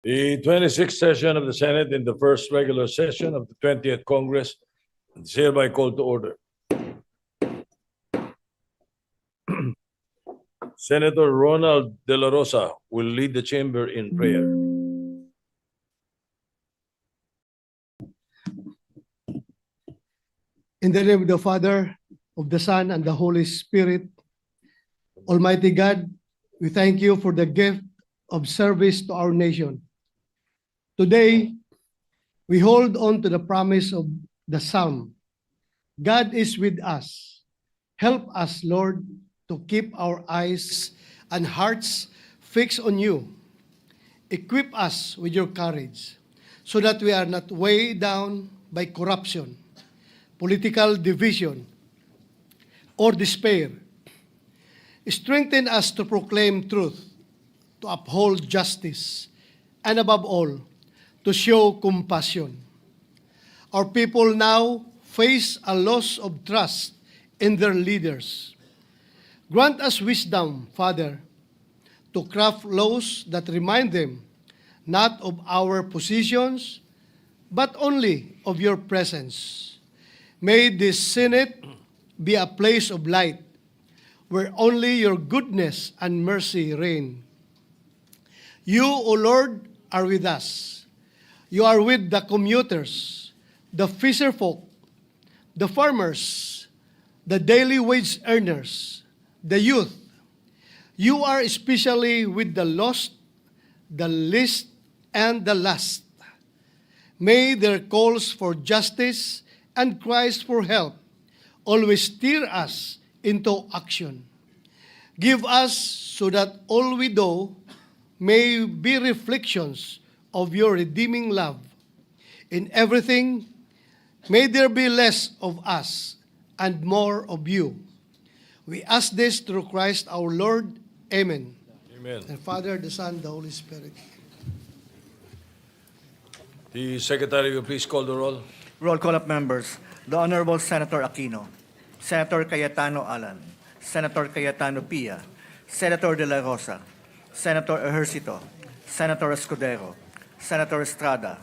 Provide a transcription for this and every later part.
The 26th session of the Senate in the first regular session of the 20th Congress is hereby called to order. Senator Ronald De La Rosa will lead the chamber in prayer. In the name of the Father, of the Son, and the Holy Spirit, Almighty God, we thank you for the gift of service to our nation. Today, we hold on to the promise of the Psalm. God is with us. Help us, Lord, to keep our eyes and hearts fixed on you. Equip us with your courage so that we are not weighed down by corruption, political division, or despair. Strengthen us to proclaim truth, to uphold justice, and above all, to show compassion. Our people now face a loss of trust in their leaders. Grant us wisdom, Father, to craft laws that remind them not of our positions, but only of your presence. May this Senate be a place of light where only your goodness and mercy reign. You, O Lord, are with us. You are with the commuters, the fisherfolk, the farmers, the daily wage earners, the youth. You are especially with the lost, the least, and the last. May their calls for justice and cries for help always steer us into action. Give us so that all we do may be reflections of your redeeming love. In everything, may there be less of us and more of you. We ask this through Christ our Lord. Amen. Amen. And Father, the Son, the Holy Spirit. The Secretary will please call the roll. Roll call of members. The Honorable Senator Aquino, Senator Cayetano Alan, Senator Cayetano Pia, Senator De La Rosa, Senator Ejercito, Senator Escudero, Senator Estrada,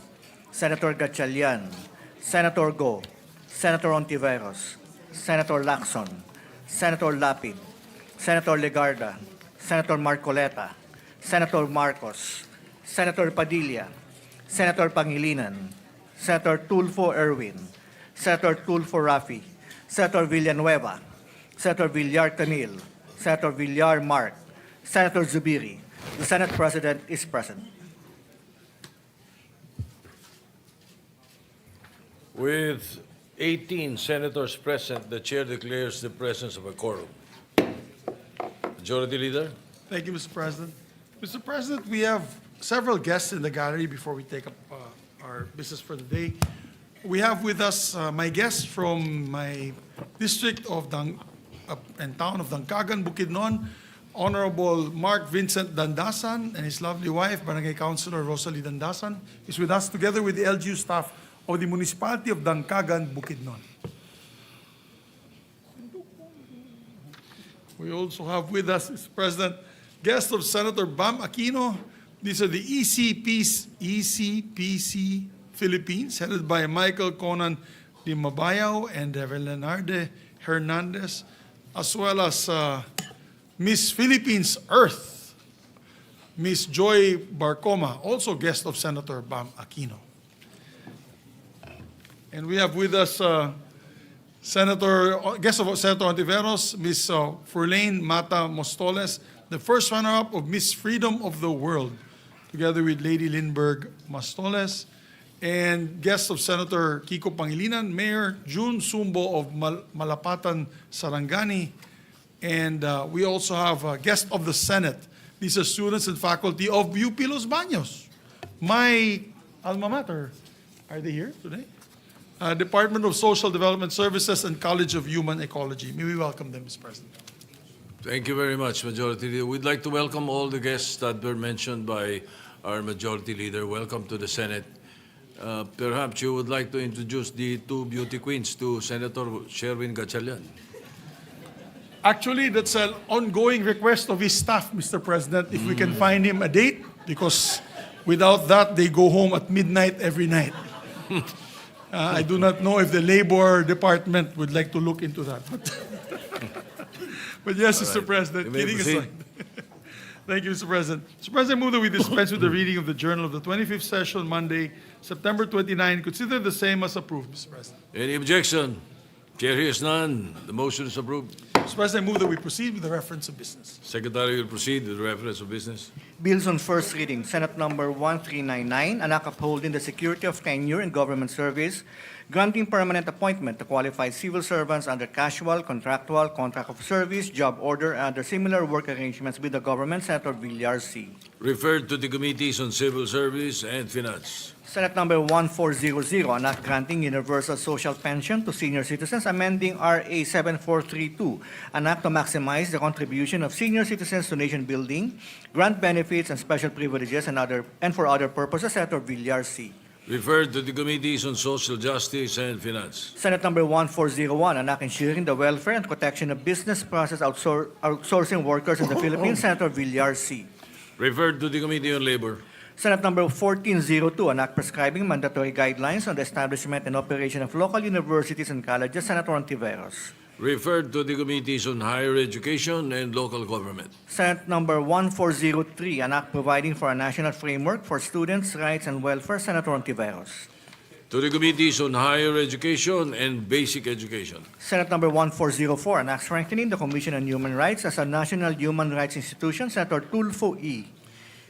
Senator Gatchalian, Senator Go, Senator Ontiveros, Senator Lacson, Senator Lapid, Senator Legarda, Senator Marcoleta, Senator Marcos, Senator Padilla, Senator Pangilinan, Senator Tulfo Erwin, Senator Tulfo Rafi, Senator Villanueva, Senator Villar Canil, Senator Villar Mark, Senator Zubiri. The Senate President is present. With 18 senators present, the chair declares the presence of a quorum. Majority Leader? Thank you, Mr. President. Mr. President, we have several guests in the gallery before we take up our business for the day. We have with us my guests from my district of and town of Dangcagan, Bukidnon, Honorable Mark Vincent Dandasan and his lovely wife, Barangay Councilor Rosalie Dandasan, is with us together with the LGU staff of the municipality of Dangcagan, Bukidnon. We also have with us, Mr. President, guests of Senator Bam Aquino. These are the ECPC Philippines, headed by Michael Conan de Mabayao and Leonardo Hernandez, as well as Miss Philippines Earth, Miss Joy Barcoma, also guest of Senator Bam Aquino. And we have with us guest of Senator Ontiveros, Miss Furlane Mata Mostoles, the first runner-up of Miss Freedom of the World, together with Lady Lindbergh Mostoles, and guests of Senator Kiko Pangilinan, Mayor June Sumbo of Malapatan, Sarangani, and we also have a guest of the Senate. These are students and faculty of UP Los Baños, my alma mater. Are they here today? Department of Social Development Services and College of Human Ecology. May we welcome them, Mr. President. Thank you very much, Majority Leader. We'd like to welcome all the guests that were mentioned by our Majority Leader. Welcome to the Senate. Perhaps you would like to introduce the two beauty queens to Senator Sherwin Gatchalian. Actually, that's an ongoing request of his staff, Mr. President, if we can find him a date, because Without that, they go home at midnight every night. I do not know if the Labor Department would like to look into that. But yes, Mr. President, You may kidding proceed. aside. Thank you, Mr. President. Mr. President, I move that we dispense with the reading of the Journal of the 25th session, Monday, September 29. Consider the same as approved, Mr. President. Any objection? Chair hears none. The motion is approved. Mr. President, I move that we proceed with the reference of business. Secretary will proceed with the reference of business. Bills on first reading, Senate Number 1399, an act upholding the security of tenure in government service, granting permanent appointment to qualified civil servants under casual, contractual, contract of service, job order, and other similar work arrangements with the government, Senator Villar C. Referred to the Committees on Civil Service and Finance. Senate Number 1400, an act granting universal social pension to senior citizens, amending RA 7432, an act to maximize the contribution of senior citizens to nation building, grant benefits and special privileges and for other purposes, Senator Villar C. Referred to the Committees on Social Justice and Finance. Senate Number 1401, an act ensuring the welfare and protection of business process outsourcing workers in the Philippines, Senator Villar C. Referred to the Committee on Labor. Senate Number 1402, an act prescribing mandatory guidelines on the establishment and operation of local universities and colleges, Senator Ontiveros. Referred to the Committees on Higher Education and Local Government. Senate Number 1403, an act providing for a national framework for students' rights and welfare, Senator Ontiveros. To the Committees on Higher Education and Basic Education. Senate Number 1404, an act strengthening the Commission on Human Rights as a national human rights institution, Senator Tulfo E.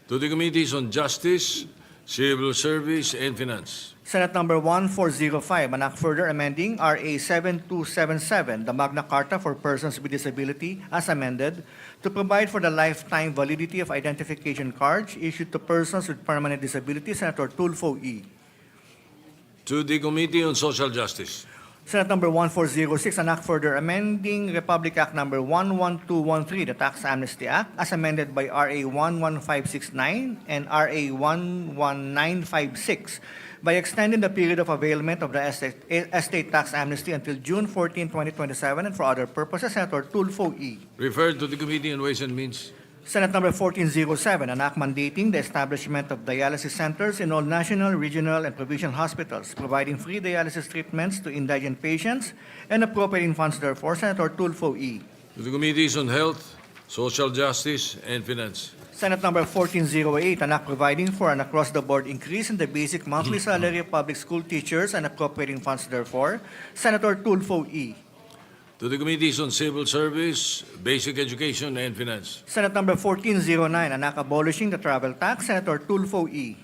To the Committees on Justice, Civil Service, and Finance. Senate Number 1405, an act further amending RA 7277, the Magna Carta for Persons with Disability, as amended, to provide for the lifetime validity of identification cards issued to persons with permanent disability, Senator Tulfo E. To the Committee on Social Justice. Senate Number 1406, an act further amending Republic Act Number 11213, the Tax Amnesty Act, as amended by RA 11569 and RA 11956, by extending the period of availment of the estate tax amnesty until June 14, 2027, and for other purposes, Senator Tulfo E. Referred to the Committee on Ways and Means. Senate Number 1407, an act mandating the establishment of dialysis centers in all national, regional, and provincial hospitals, providing free dialysis treatments to indigent patients, and appropriating funds therefore, Senator Tulfo E. To the Committees on Health, Social Justice, and Finance. Senate Number 1408, an act providing for an across-the-board increase in the basic monthly salary of public school teachers and appropriating funds therefore, Senator Tulfo E. To the Committees on Civil Service, Basic Education, and Finance. Senate Number 1409, an act abolishing the travel tax, Senator Tulfo E.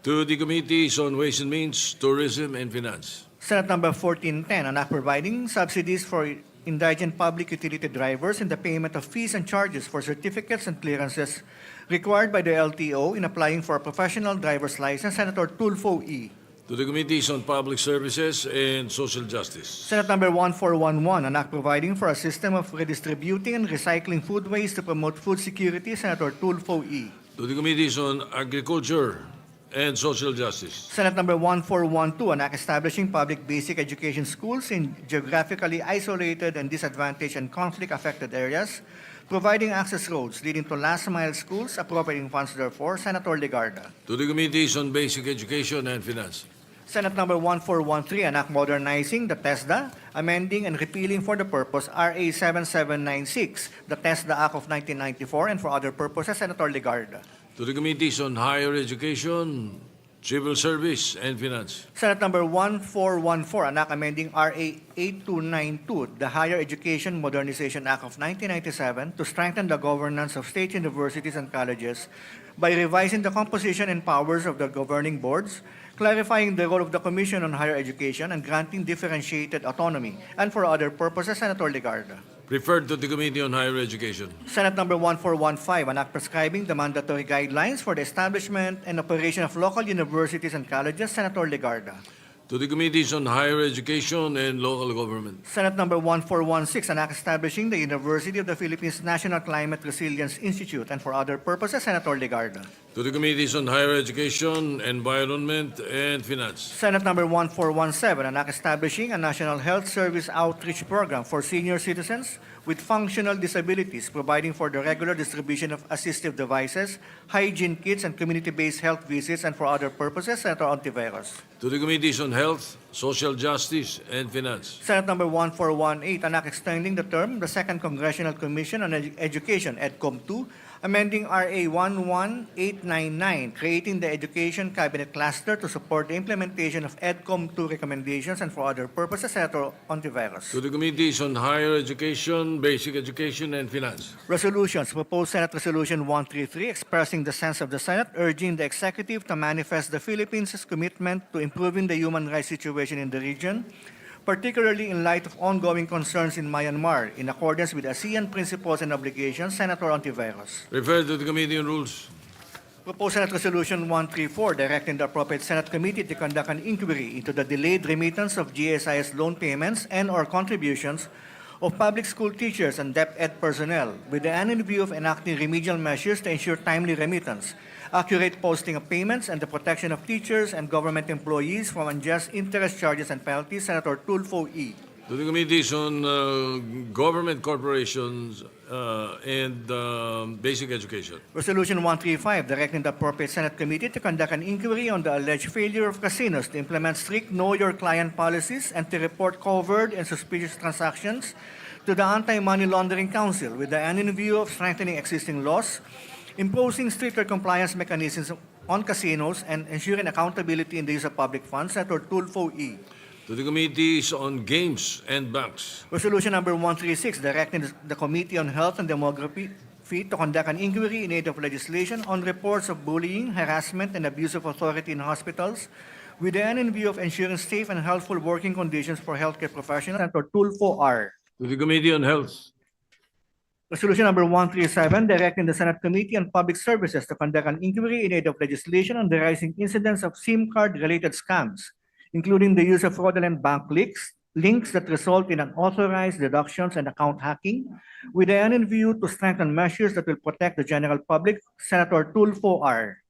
To the Committees on Ways and Means, Tourism, and Finance. Senate Number 1410, an act providing subsidies for indigent public utility drivers in the payment of fees and charges for certificates and clearances required by the LTO in applying for a professional driver's license, Senator Tulfo E. To the Committees on Public Services and Social Justice. Senate Number 1411, an act providing for a system of redistributing and recycling food waste to promote food security, Senator Tulfo E. To the Committees on Agriculture and Social Justice. Senate Number 1412, an act establishing public basic education schools in geographically isolated and disadvantaged and conflict-affected areas, providing access roads leading to last-mile schools, appropriating funds therefore, Senator Legarda. To the Committees on Basic Education and Finance. Senate Number 1413, an act modernizing the TESDA, amending and repealing for the purpose RA 7796, the TESDA Act of 1994, and for other purposes, Senator Legarda. To the Committees on Higher Education, Civil Service, and Finance. Senate Number 1414, an act amending RA 8292, the Higher Education Modernization Act of 1997, to strengthen the governance of state universities and colleges by revising the composition and powers of the governing boards, clarifying the role of the Commission on Higher Education, and granting differentiated autonomy, and for other purposes, Senator Legarda. Referred to the Committee on Higher Education. Senate Number 1415, an act prescribing the mandatory guidelines for the establishment and operation of local universities and colleges, Senator Legarda. To the Committees on Higher Education and Local Government. Senate Number 1416, an act establishing the University of the Philippines National Climate Resilience Institute, and for other purposes, Senator Legarda. To the Committees on Higher Education, Environment, and Finance. Senate Number 1417, an act establishing a National Health Service Outreach Program for senior citizens with functional disabilities, providing for the regular distribution of assistive devices, hygiene kits, and community-based health visits, and for other purposes. Senator Ontiveros. To the Committees on Health, Social Justice, and Finance. Senate Number 1418, an act extending the term of the Second Congressional Commission on Education, EDCOM 2, amending RA 11899, creating the Education Cabinet Cluster to support the implementation of EDCOM 2 recommendations and for other purposes. Senator Ontiveros. To the Committees on Higher Education, Basic Education, and Finance. Resolutions. Proposed Senate Resolution 133, expressing the sense of the Senate, urging the Executive to manifest the Philippines' commitment to improving the human rights situation in the region, particularly in light of ongoing concerns in Myanmar, in accordance with ASEAN principles and obligations. Senator Ontiveros. Referred to the Committee on Rules. Proposed Senate Resolution 134, directing the appropriate Senate committee to conduct an inquiry into the delayed remittance of GSIS loan payments and/or contributions of public school teachers and DepEd personnel, with the end in view of enacting remedial measures to ensure timely remittance, accurate posting of payments, and the protection of teachers and government employees from unjust interest charges and penalties. Senator Tulfo E. To the Committees on Government Corporations and Basic Education. Resolution 135, directing the appropriate Senate committee to conduct an inquiry on the alleged failure of casinos to implement strict Know Your Client policies and to report covered and suspicious transactions to the Anti-Money Laundering Council, with the end in view of strengthening existing laws, imposing stricter compliance mechanisms on casinos, and ensuring accountability in the use of public funds. Senator Tulfo E. To the Committees on Games and Banks. Resolution number 136, directing the Committee on Health and Demography to conduct an inquiry in aid of legislation on reports of bullying, harassment, and abuse of authority in hospitals, with the end in view of ensuring safe and healthful working conditions for healthcare professionals. Senator Tulfo R. To the Committee on Health. Resolution number 137, directing the Senate Committee on Public Services to conduct an inquiry in aid of legislation on the rising incidence of SIM card-related scams, including the use of fraudulent bank links that result in unauthorized deductions and account hacking, with the end in view to strengthen measures that will protect the general public. Senator Tulfo R.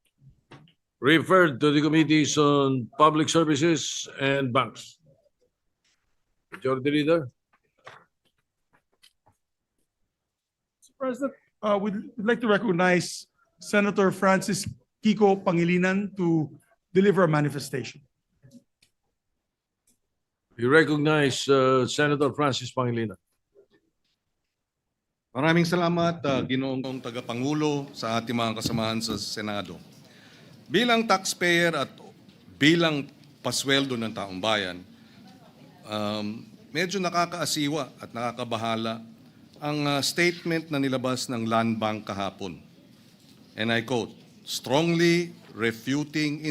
Referred to the Committees on Public Services and Banks. Majority Leader. Mr. President, we'd like to recognize Senator Francis Kiko Pangilinan to deliver a manifestation. We recognize Senator Francis Pangilinan. Maraming salamat, Ginoong Tagapangulo, sa ating mga kasamahan sa Senado. Bilang taxpayer at bilang pasweldo ng taong bayan, medyo nakakaasiwa at nakakabahala ang statement na nilabas ng Land Bank kahapon. And I quote, strongly refuting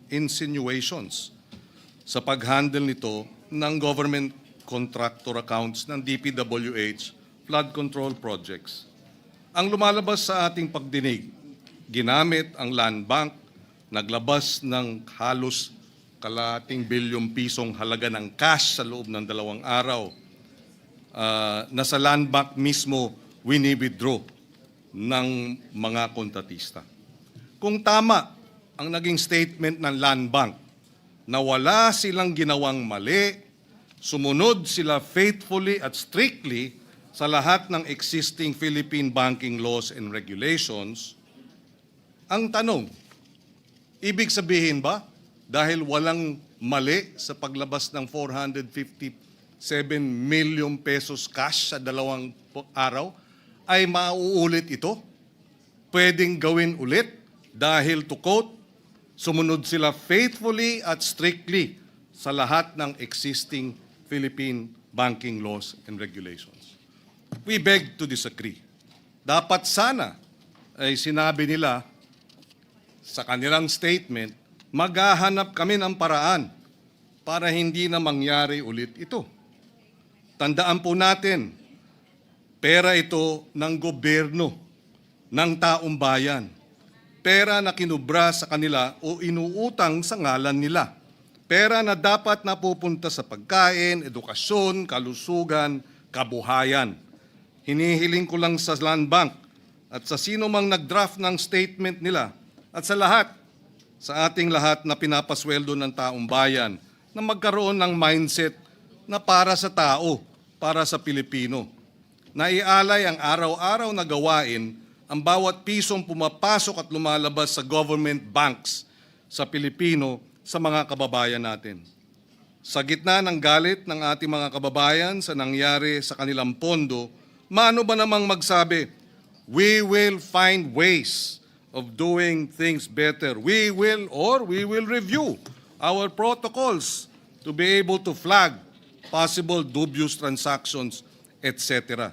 insinuations sa pag-handle nito ng government contractor accounts ng DPWH flood control projects. Ang lumalabas sa ating pagdinig, ginamit ang Land Bank, naglabas ng halos kalahating bilyong pisong halaga ng cash sa loob ng 2 araw na sa Land Bank mismo wini-withdraw ng mga kontratista. Kung tama ang naging statement ng Land Bank na wala silang ginawang mali, sumunod sila faithfully at strictly sa lahat ng existing Philippine banking laws and regulations, ang tanong, ibig sabihin ba dahil walang mali sa paglabas ng 457 million pesos cash sa 2 araw, ay mauulit ito? Pwedeng gawin ulit dahil to quote, sumunod sila faithfully at strictly sa lahat ng existing Philippine banking laws and regulations. We beg to disagree. Dapat sana ay sinabi nila sa kanilang statement, maghahanap kami ng paraan para hindi na mangyari ulit ito. Tandaan po natin, pera ito ng gobyerno, ng taong bayan. Pera na kinubra sa kanila o inuutang sa ngalan nila. Pera na dapat napupunta sa pagkain, edukasyon, kalusugan, kabuhayan. Hinihiling ko lang sa Land Bank at sa sino mang nag-draft ng statement nila At sa ating lahat na pinapasweldo ng taong bayan, na magkaroon ng mindset na para sa tao, para sa Pilipino. Naialay ang araw-araw na gawain ang bawat pisong pumapasok at lumalabas sa government banks sa Pilipino sa mga kababayan natin. Sa gitna ng galit ng ating mga kababayan sa nangyari sa kanilang pondo, maano ba namang magsabi, we will find ways of doing things better. We will review our protocols to be able to flag possible dubious transactions, etc.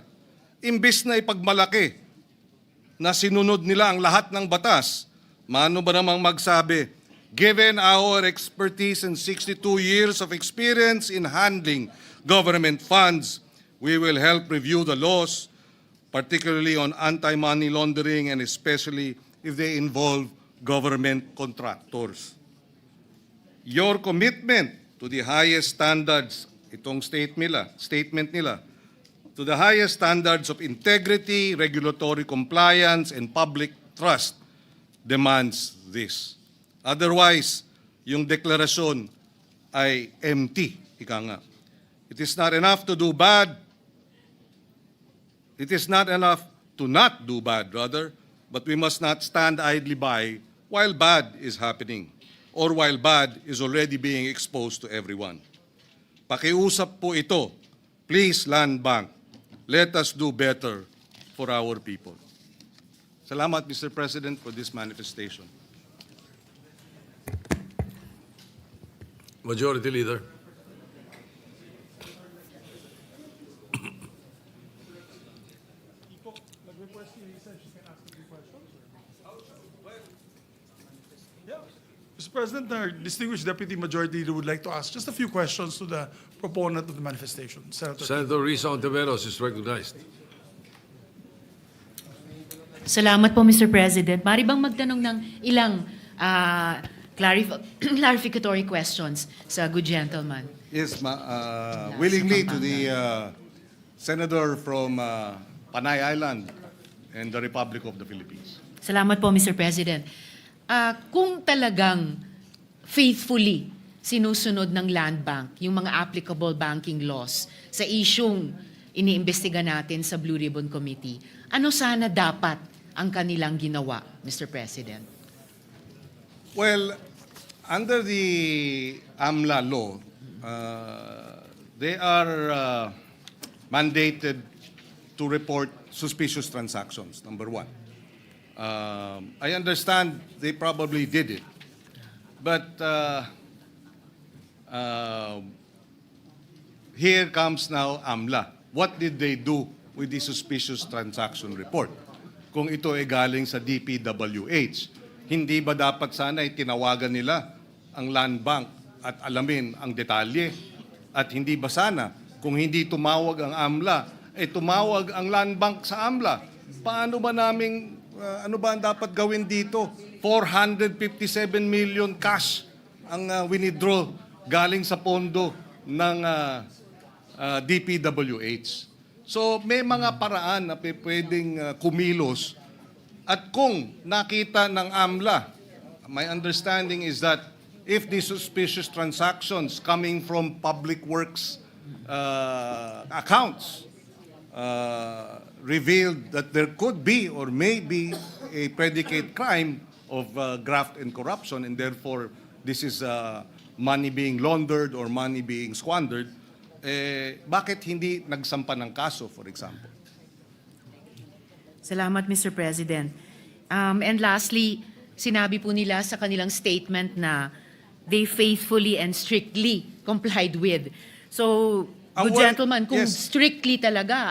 Imbis na ipagmalaki na sinunod nila ang lahat ng batas, maano ba namang magsabi, given our expertise and 62 years of experience in handling government funds, we will help review the laws, particularly on anti-money laundering and especially if they involve government contractors. Your commitment to the highest standards, itong statement nila, to the highest standards of integrity, regulatory compliance, and public trust demands this. Otherwise, yung deklarasyon ay empty, ika nga. It is not enough to do bad. It is not enough to not do bad, rather, but we must not stand idly by while bad is happening or while bad is already being exposed to everyone. Pakiusap po ito, please Land Bank, let us do better for our people. Salamat, Mr. President, for this manifestation. Majority Leader. Mr. President, our distinguished Deputy Majority Leader would like to ask just a few questions to the proponent of the manifestation. Senator Risa Ontiveros is recognized. Salamat po, Mr. President. Mari bang magtanong ng ilang clarificatory questions sa good gentleman? Yes, willingly to the Senator from Panay Island and the Republic of the Philippines. Salamat po, Mr. President. Kung talagang faithfully sinusunod ng Land Bank yung mga applicable banking laws sa isyung iniimbestiga natin sa Blue Ribbon Committee, ano sana dapat ang kanilang ginawa, Mr. President? Well, under the AMLA law, they are mandated to report suspicious transactions, number one. I understand they probably did it, but here comes now AMLA. What did they do with the suspicious transaction report? Kung ito ay galing sa DPWH, hindi ba dapat sana ay tinawagan nila ang Land Bank at alamin ang detalye? At hindi ba sana, kung hindi tumawag ang AMLA, ay tumawag ang Land Bank sa AMLA? Paano ba naming ano ba ang dapat gawin dito? 457 million cash ang winidraw galing sa pondo ng DPWH. So may mga paraan na pwedeng kumilos at kung nakita ng AMLA, my understanding is that if the suspicious transactions coming from public works accounts revealed that there could be or may be a predicate crime of graft and corruption, and therefore this is money being laundered or money being squandered, bakit hindi nagsampa ng kaso, for example? Salamat, Mr. President. And lastly, sinabi po nila sa kanilang statement na they faithfully and strictly complied with. So, good gentleman, kung yes. strictly talaga,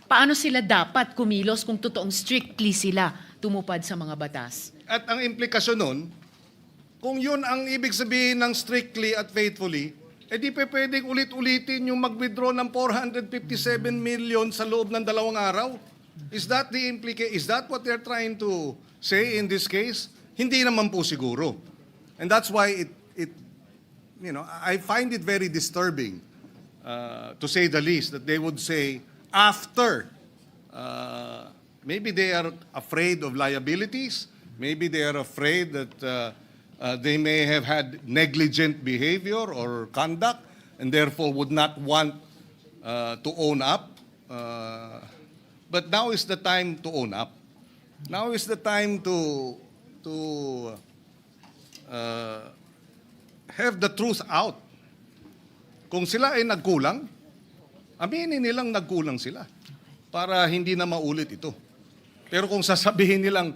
paano sila dapat kumilos kung totoong strictly sila tumupad sa mga batas? At ang implikasyon nun, kung yun ang ibig sabihin ng strictly at faithfully, di pa pwedeng ulit-ulitin yung mag-withdraw ng 457 million sa loob ng 2 araw? Is that the Is that what they're trying to say in this case? Hindi naman po siguro. And that's why I find it very disturbing, to say the least, that they would say after maybe they are afraid of liabilities, Maybe they are afraid that they may have had negligent behavior or conduct and therefore would not want to own up. But now is the time to own up. Now is the time to have the truth out. Kung sila ay nagkulang, aminin nilang nagkulang sila para hindi na maulit ito. Pero kung sasabihin nilang,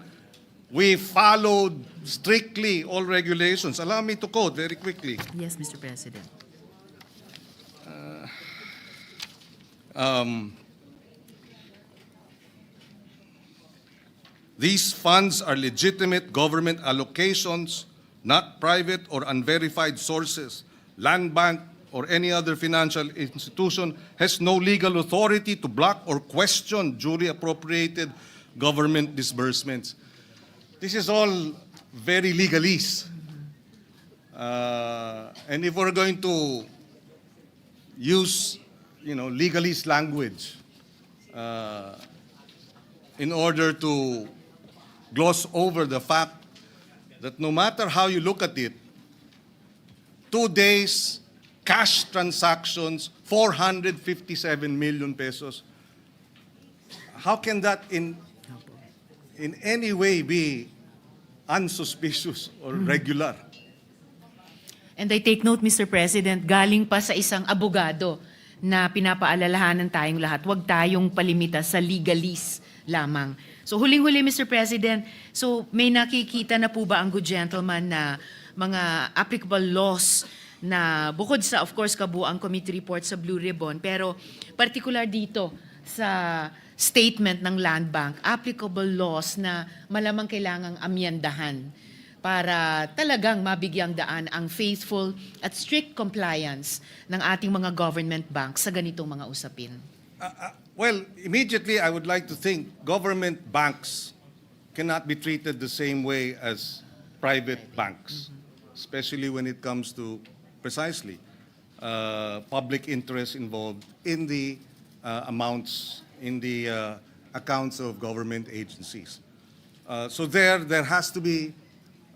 we followed strictly all regulations, allow me to quote very quickly. Yes, Mr. President. These funds are legitimate government allocations, not private or unverified sources. Land Bank or any other financial institution has no legal authority to block or question duly appropriated government disbursements. This is all very legalese. And if we're going to use, legalese language in order to gloss over the fact that no matter how you look at it, 2 days, cash transactions, 457 million pesos. How can that in any way be unsuspicious or regular? And I take note, Mr. President, galing pa sa isang abogado na pinapaalalahanan tayong lahat, huwag tayong palimita sa legalese lamang. So huling-huli, Mr. President, so may nakikita na po ba ang good gentleman na mga applicable laws na bukod sa, of course, kabuang committee report sa Blue Ribbon, pero particular dito sa statement ng Land Bank, applicable laws na malamang kailangang amyendahan para talagang mabigyang daan ang faithful at strict compliance ng ating mga government banks sa ganitong mga usapin? Well, immediately I would like to think government banks cannot be treated the same way as private banks, especially when it comes to precisely public interest involved in the amounts, in the accounts of government agencies. So there has to be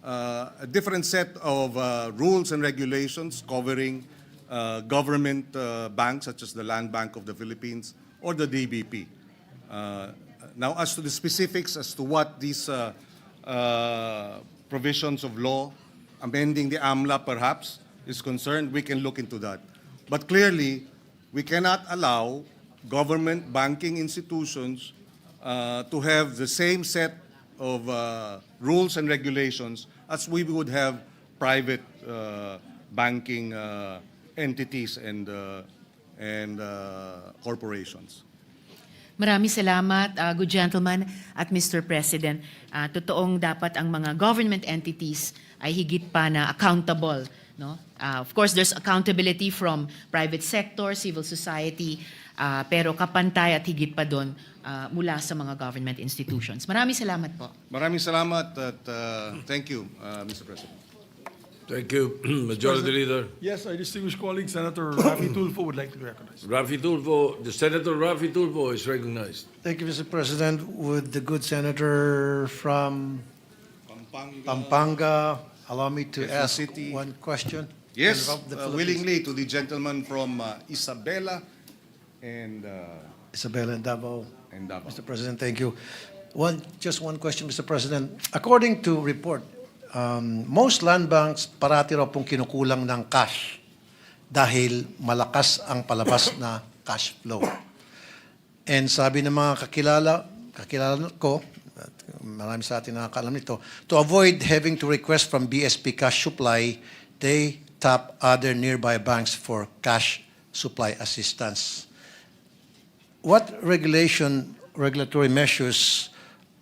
a different set of rules and regulations covering government banks such as the Land Bank of the Philippines or the DBP. Now, as to the specifics as to what these provisions of law, amending the AMLA perhaps, is concerned, we can look into that. But clearly, we cannot allow government banking institutions to have the same set of rules and regulations as we would have private banking entities and corporations. Maraming salamat, good gentleman at Mr. President. Totoong dapat ang mga government entities ay higit pa na accountable. No? Of course, there's accountability from private sector, civil society, pero kapantay at higit pa doon mula sa mga government institutions. Maraming salamat po. Maraming salamat at thank you, Mr. President. Thank you, Majority Leader. Yes, our distinguished colleague, Senator Rafi Tulfo would like to be recognized. Senator Rafi Tulfo is recognized. Thank you, Mr. President. Would the good senator from Pampanga allow me to Quezon ask City. one question? Yes, Of the Philippines. willingly to the gentleman from Isabela and Isabela and Davao. Davao. Mr. President, thank you. Just one question, Mr. President. According to report, most land banks parati raw pong kinukulang ng cash dahil malakas ang palabas na cash flow. And sabi ng mga kakilala ko, at marami sa atin nakakaalam nito, to avoid having to request from BSP cash supply, they tap other nearby banks for cash supply assistance. What regulatory measures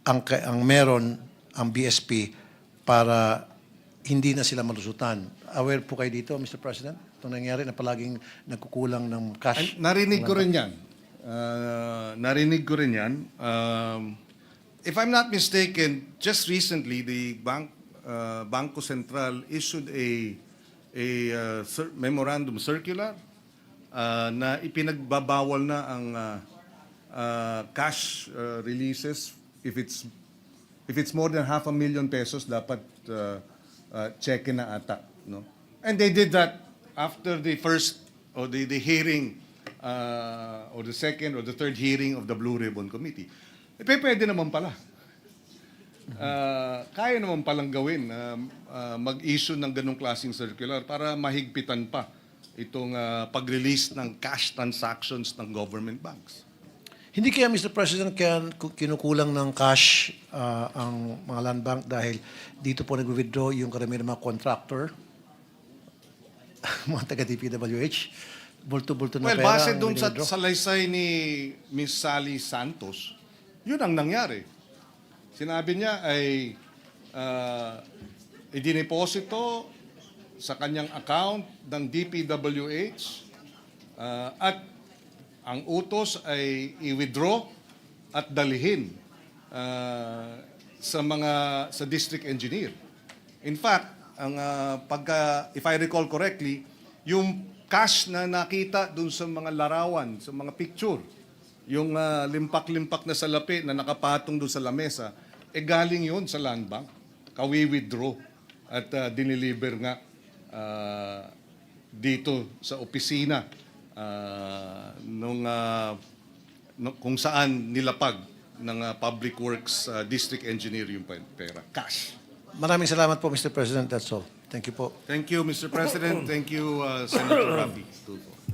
ang meron ang BSP para hindi na sila malusutan? Aware po kayo dito, Mr. President? Itong nangyari na palaging nagkukulang ng cash. Narinig ko rin yan. If I'm not mistaken, just recently, the Bangko Sentral issued a memorandum circular na ipinagbabawal na ang cash releases if it's if it's more than 500,000 pesos, dapat check na ata. No? And they did that after the first or the hearing or the second or the third hearing of the Blue Ribbon Committee. Pwede naman pala. Kaya naman palang gawin mag-issue ng ganong klaseng circular para mahigpitan pa itong pag-release ng cash transactions ng government banks. Hindi kaya, Mr. President, kaya kinukulang ng cash ang mga land bank dahil dito po nag-withdraw yung karamihan ng mga contractor, mga taga-DPWH, bulto-bulto na Well, pera. base ang doon sa withdraw. salaysay ni Miss Sally Santos, yun ang nangyari. Sinabi niya ay idiniposito sa kanyang account ng DPWH at ang utos ay i-withdraw at dalhin sa district engineer. In fact, ang if I recall correctly, yung cash na nakita dun sa mga larawan, sa mga picture, yung limpak-limpak na salapi na nakapatong dun sa lamesa, galing yun sa land bank. Kawi-withdraw at dineliver nga dito sa opisina kung saan nilapag ng Public Works District Engineer yung pera. Cash. Maraming salamat po, Mr. President. That's all. Thank you po. Thank you, Mr. President. Thank you, Senator Rabi.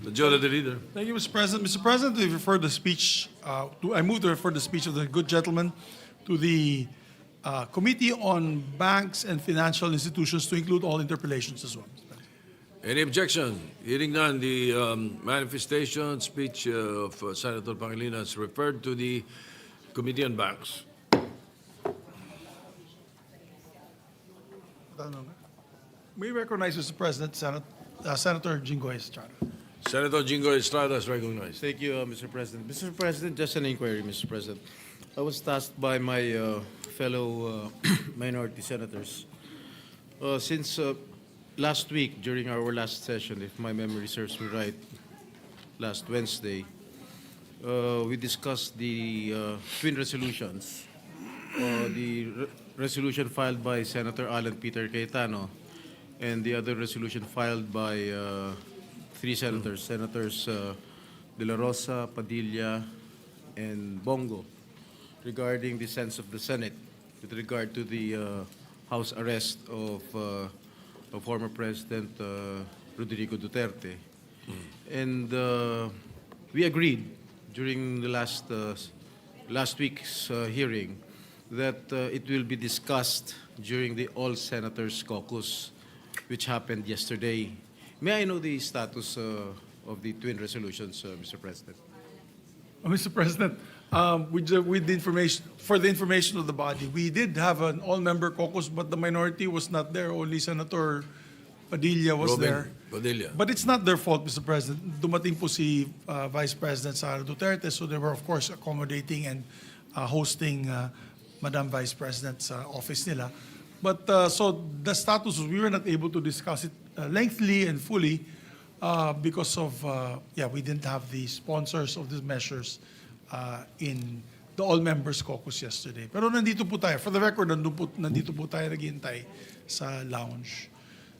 Majority Leader. Thank you, Mr. President. Mr. President, we refer the speech, I move to refer the speech of the good gentleman to the Committee on Banks and Financial Institutions to include all interpellations as well. Any objection? Hearing none, the manifestation speech of Senator Pangilinan is referred to the Committee on Banks. We recognize, Mr. President, Senator Jinggoy Estrada. Senator Jingo Estrada is recognized. Thank you, Mr. President. Mr. President, just an inquiry, Mr. President. I was tasked by my fellow minority senators. Since last week, during our last session, if my memory serves me right, last Wednesday, we discussed the twin resolutions. The resolution filed by Senator Alan Peter Cayetano and the other resolution filed by three senators, Senators De La Rosa, Padilla, and Bongo, regarding the sense of the Senate with regard to the house arrest of former President Rodrigo Duterte. And we agreed during the last week's hearing that it will be discussed during the All Senators Caucus, which happened yesterday. May I know the status of the twin resolutions, Mr. President? Mr. President, with the information, for the information of the body, we did have an all-member caucus, but the minority was not there. Only Senator Padilla was Robin there. Padilla. But it's not their fault, Mr. President. Dumating po si Vice President Sara Duterte, so they were, of course, accommodating and hosting Madam Vice President's office nila. But so the status was we were not able to discuss it lengthily and fully because of, we didn't have the sponsors of these measures in the all-members caucus yesterday. Pero nandito po tayo. For the record, nandito po tayo naghihintay sa lounge.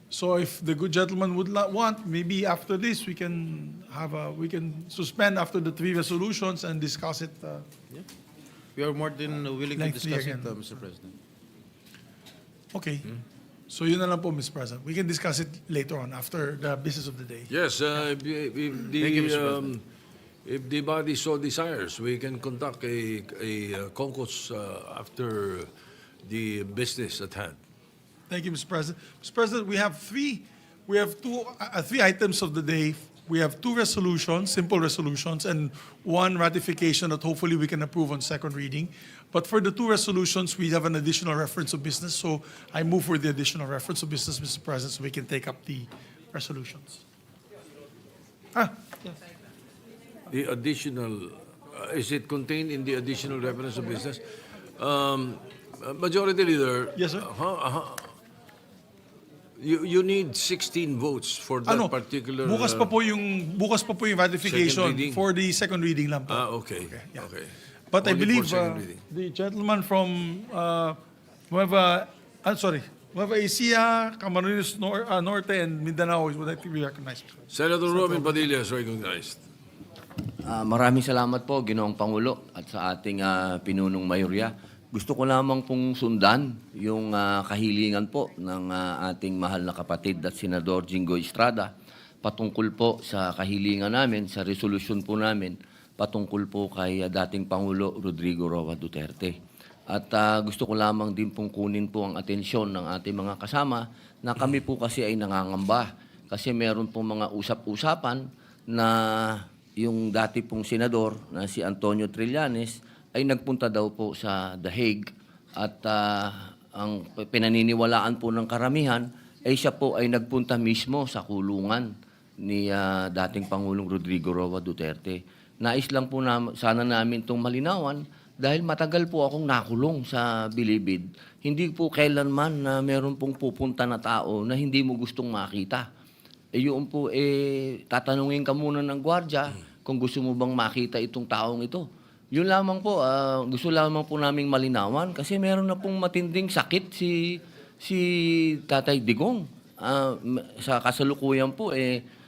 So if the good gentleman would want, maybe after this we can suspend after the three resolutions and discuss it. We are more than willing to Lengthy discuss again. it, Mr. President. Okay. So yun na lang po, Mr. President. We can discuss it later on after the business of the day. Yes, Thank you, Mr. President. if the body so desires, we can conduct a caucus after the business at hand. Thank you, Mr. President. Mr. President, we have three items of the day. We have two resolutions, simple resolutions, and one ratification that hopefully we can approve on second reading. But for the two resolutions, we have an additional reference of business. So I move for the additional reference of business, Mr. President, so we can take up the resolutions. The additional, is it contained in the additional reference of business? Majority Leader. Yes, sir. You need 16 votes for that particular. Bukas pa po yung ratification second reading. for the second reading lang po. Okay. yeah. Okay. But I Only for believe second reading. the gentleman from Nueva, Ecija, Camarines Norte, and Mindanao would like to be recognized. Senator Robin Padilla is recognized. Maraming salamat po, Ginoong Pangulo, at sa ating pinunong mayorya. Gusto ko lamang pong sundan yung kahilingan po ng ating mahal na kapatid at Senador Jingo Estrada patungkol po sa kahilingan namin, sa resolusyon po namin, patungkol po kay dating Pangulo Rodrigo Roa Duterte. At gusto ko lamang din pong kunin po ang atensyon ng ating mga kasama na kami po kasi ay nangangamba. Kasi meron pong mga usap-usapan na yung dati pong senador na si Antonio Trillanes ay nagpunta daw po sa The Hague at ang pinaniniwalaan po ng karamihan ay siya po ay nagpunta mismo sa kulungan ni dating Pangulong Rodrigo Roa Duterte. Nais lang po sana namin itong malinawan dahil matagal po akong nakulong sa Bilibid. Hindi po kailanman na meron pong pupunta na tao na hindi mo gustong makita. Yun po, tatanungin ka muna ng gwardya kung gusto mo bang makita itong taong ito. Yun lamang po, gusto lamang po naming malinawan kasi meron na pong matinding sakit si Tatay Digong. Sa kasalukuyan po,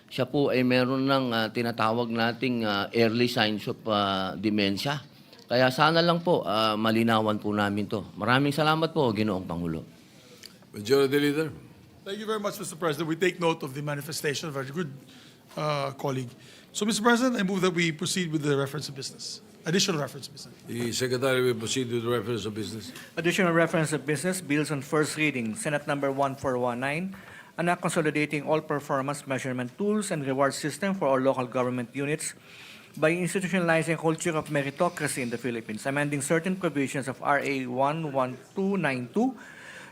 siya po ay meron ng tinatawag nating early signs of dementia. Kaya sana lang po malinawan po namin to. Maraming salamat po, Ginoong Pangulo. Majority Leader. Thank you very much, Mr. President. We take note of the manifestation of our good colleague. So, Mr. President, I move that we proceed with the reference of business. Additional reference of business. The Secretary will proceed with the reference of business. Additional reference of business, bills on first reading, Senate Number 1419, an act consolidating all performance measurement tools and reward system for all local government units by institutionalizing a culture of meritocracy in the Philippines, amending certain provisions of RA 11292,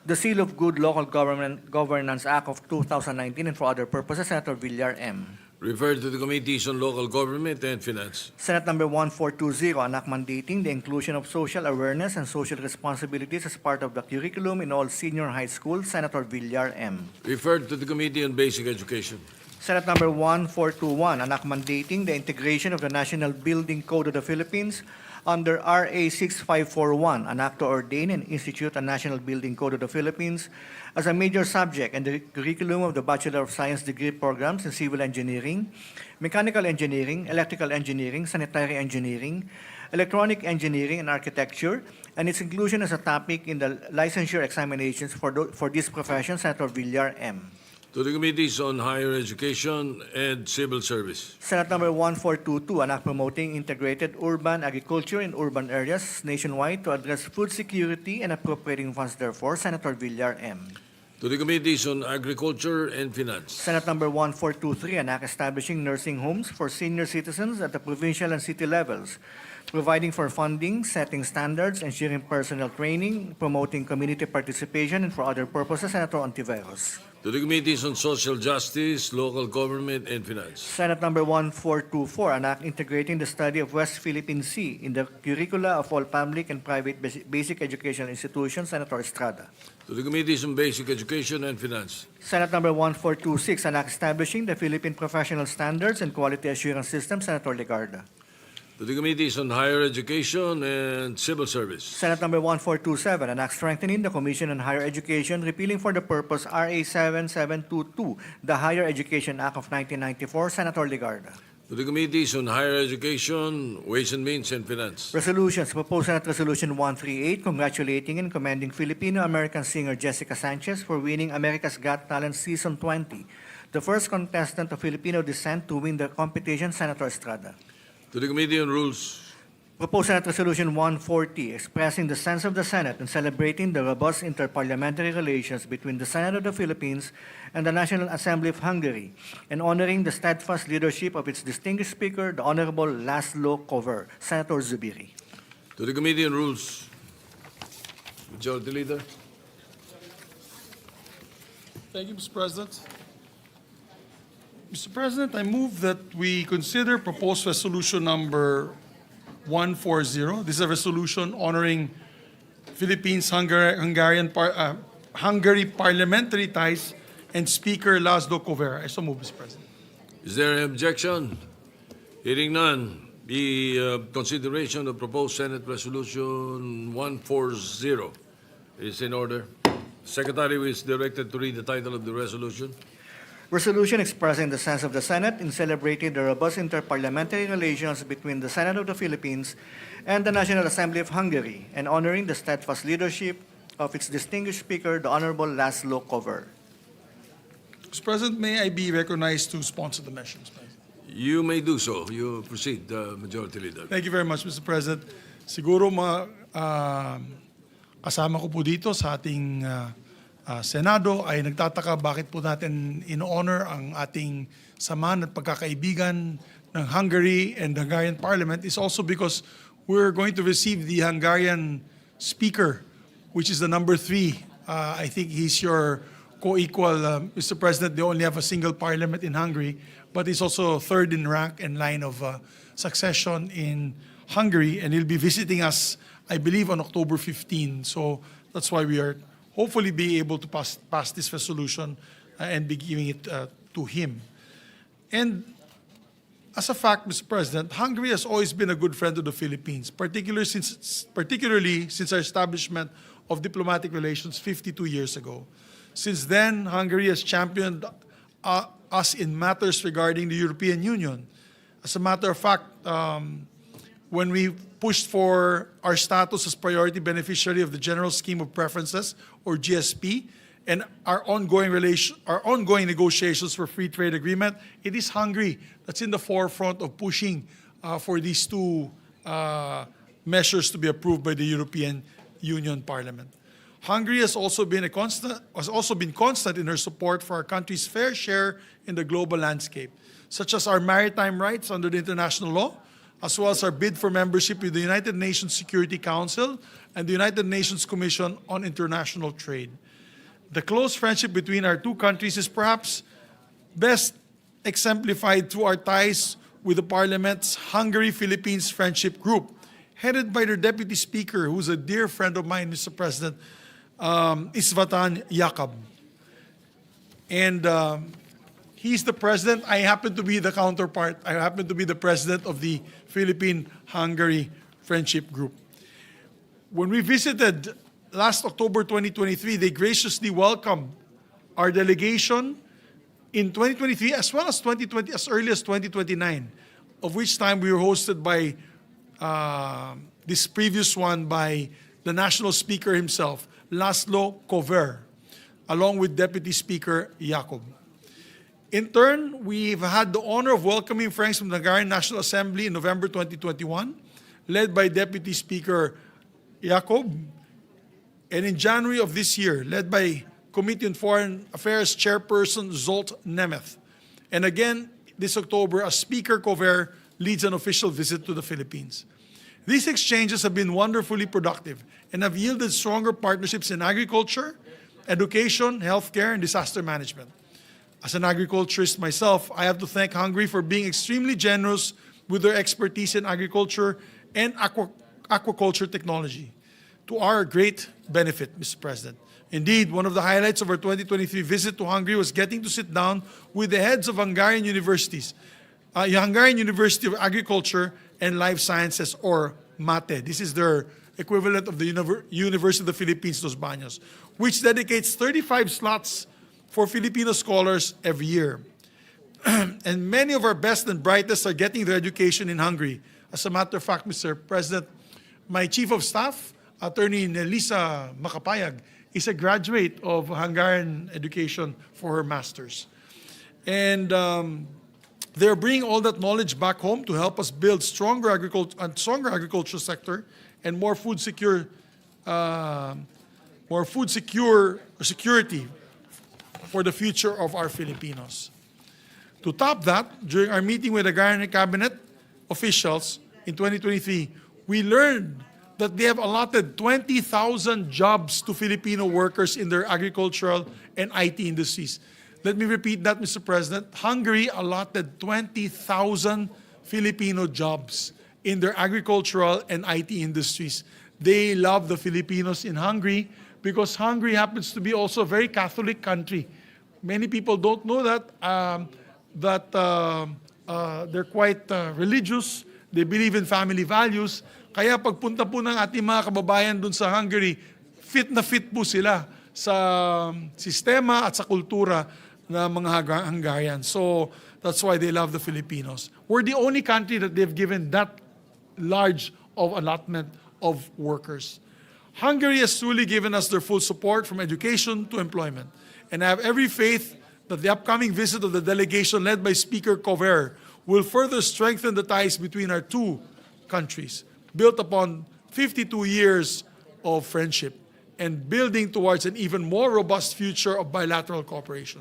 the Seal of Good Local Governance Act of 2019, and for other purposes, Senator Villar M. Referred to the Committees on Local Government and Finance. Senate Number 1420, an act mandating the inclusion of social awareness and social responsibilities as part of the curriculum in all senior high schools, Senator Villar M. Referred to the Committee on Basic Education. Senate Number 1421, an act mandating the integration of the National Building Code of the Philippines under RA 6541, an act to ordain and institute a National Building Code of the Philippines as a major subject in the curriculum of the Bachelor of Science degree programs in Civil Engineering, Mechanical Engineering, Electrical Engineering, Sanitary Engineering, Electronic Engineering, and Architecture, and its inclusion as a topic in the licensure examinations for this profession, Senator Villar M. To the Committees on Higher Education and Civil Service. Senate Number 1422, an act promoting integrated urban agriculture in urban areas nationwide to address food security and appropriating funds therefore, Senator Villar M. To the Committees on Agriculture and Finance. Senate Number 1423, an act establishing nursing homes for senior citizens at the provincial and city levels, providing for funding, setting standards, ensuring personnel training, promoting community participation, and for other purposes, Senator Ontiveros. To the Committees on Social Justice, Local Government and Finance. Senate Number 1424, an act integrating the study of West Philippine Sea in the curricula of all public and private basic educational institutions, Senator Estrada. To the Committees on Basic Education and Finance. Senate Number 1426, an act establishing the Philippine Professional Standards and Quality Assurance System, Senator Legarda. To the Committees on Higher Education and Civil Service. Senate Number 1427, an act strengthening the Commission on Higher Education, repealing for the purpose RA 7722, the Higher Education Act of 1994, Senator Legarda. To the Committees on Higher Education, Ways and Means and Finance. Resolutions, proposed Senate Resolution 138, congratulating and commending Filipino-American singer Jessica Sanchez for winning America's Got Talent Season 20, the first contestant of Filipino descent to win the competition, Senator Estrada. To the Committee on Rules. Proposed Senate Resolution 140, expressing the sense of the Senate in celebrating the robust interparliamentary relations between the Senate of the Philippines and the National Assembly of Hungary, and honoring the steadfast leadership of its distinguished speaker, the Honorable Laszlo Kover, Senator Zubiri. To the Committee on Rules. Majority Leader. Thank you, Mr. President. Mr. President, I move that we consider proposed resolution number 140. This is a resolution honoring Hungary parliamentary ties and Speaker Laszlo Kover. I so move, Mr. President. Is there an objection? Hearing none, the consideration of proposed Senate Resolution 140 Is in order. Secretary is directed to read the title of the resolution. Resolution expressing the sense of the Senate in celebrating the robust interparliamentary relations between the Senate of the Philippines and the National Assembly of Hungary, and honoring the steadfast leadership of its distinguished speaker, the Honorable Laszlo Kover. Mr. President, may I be recognized to sponsor the measure, Mr. President? You may do so. You proceed, Majority Leader. Thank you very much, Mr. President. Siguro kasama ko po dito sa ating Senado ay nagtataka bakit po natin in-honor ang ating samahan at pagkakaibigan ng Hungary and the Hungarian Parliament is also because we're going to receive the Hungarian Speaker, which is the number 3. I think he's your co-equal, Mr. President. They only have a single parliament in Hungary, but he's also third in rank and line of succession in Hungary, and he'll be visiting us, I believe, on October 15. So that's why we are hopefully be able to pass this resolution and be giving it to him. And as a fact, Mr. President, Hungary has always been a good friend of the Philippines, particularly since our establishment of diplomatic relations 52 years ago. Since then, Hungary has championed us in matters regarding the European Union. As a matter of fact, when we pushed for our status as priority beneficiary of the General Scheme of Preferences, or GSP, and our ongoing negotiations for free trade agreement, it is Hungary that's in the forefront of pushing for these two measures to be approved by the European Union Parliament. Hungary has also been constant in her support for our country's fair share in the global landscape, such as our maritime rights under the international law, as well as our bid for membership with the United Nations Security Council and the United Nations Commission on International Trade. The close friendship between our two countries is perhaps best exemplified through our ties with the Parliament's Hungary-Philippines Friendship Group, headed by their Deputy Speaker, who's a dear friend of mine, Mr. President, István Jakab. And he's the president. I happen to be the counterpart. I happen to be the president of the Philippine-Hungary Friendship Group. When we visited last October 2023, they graciously welcomed our delegation in 2023 as well as 2020, as early as 2029, of which time we were hosted by this previous one by the national speaker himself, Laszlo Kover, along with Deputy Speaker Jakub. In turn, we've had the honor of welcoming friends from the Hungarian National Assembly in November 2021, led by Deputy Speaker Jakub, and in January of this year, led by Committee on Foreign Affairs Chairperson Zsolt Nemeth. And again, this October, as Speaker Kover leads an official visit to the Philippines. These exchanges have been wonderfully productive and have yielded stronger partnerships in agriculture, education, healthcare, and disaster management. As an agriculturist myself, I have to thank Hungary for being extremely generous with their expertise in agriculture and aquaculture technology, to our great benefit, Mr. President. Indeed, one of the highlights of our 2023 visit to Hungary was getting to sit down with the heads of Hungarian universities, Hungarian University of Agriculture and Life Sciences, or MATE. This is their equivalent of the University of the Philippines, Los Baños, which dedicates 35 slots for Filipino scholars every year. And many of our best and brightest are getting their education in Hungary. As a matter of fact, Mr. President, my Chief of Staff, Attorney Nelisa Makapayag, is a graduate of Hungarian education for her master's. And they're bringing all that knowledge back home to help us build stronger agricultural sector and more food security for the future of our Filipinos. To top that, during our meeting with the Hungarian cabinet officials in 2023, we learned that they have allotted 20,000 jobs to Filipino workers in their agricultural and IT industries. Let me repeat that, Mr. President. Hungary allotted 20,000 Filipino jobs in their agricultural and IT industries. They love the Filipinos in Hungary because Hungary happens to be also a very Catholic country. Many people don't know that, they're quite religious. They believe in family values. Kaya pagpunta po ng ating mga kababayan dun sa Hungary, fit na fit po sila sa sistema at sa kultura ng mga Hungarian. So that's why they love the Filipinos. We're the only country that they've given that large of allotment of workers. Hungary has truly given us their full support from education to employment. And I have every faith that the upcoming visit of the delegation led by Speaker Cover will further strengthen the ties between our two countries, built upon 52 years of friendship and building towards an even more robust future of bilateral cooperation.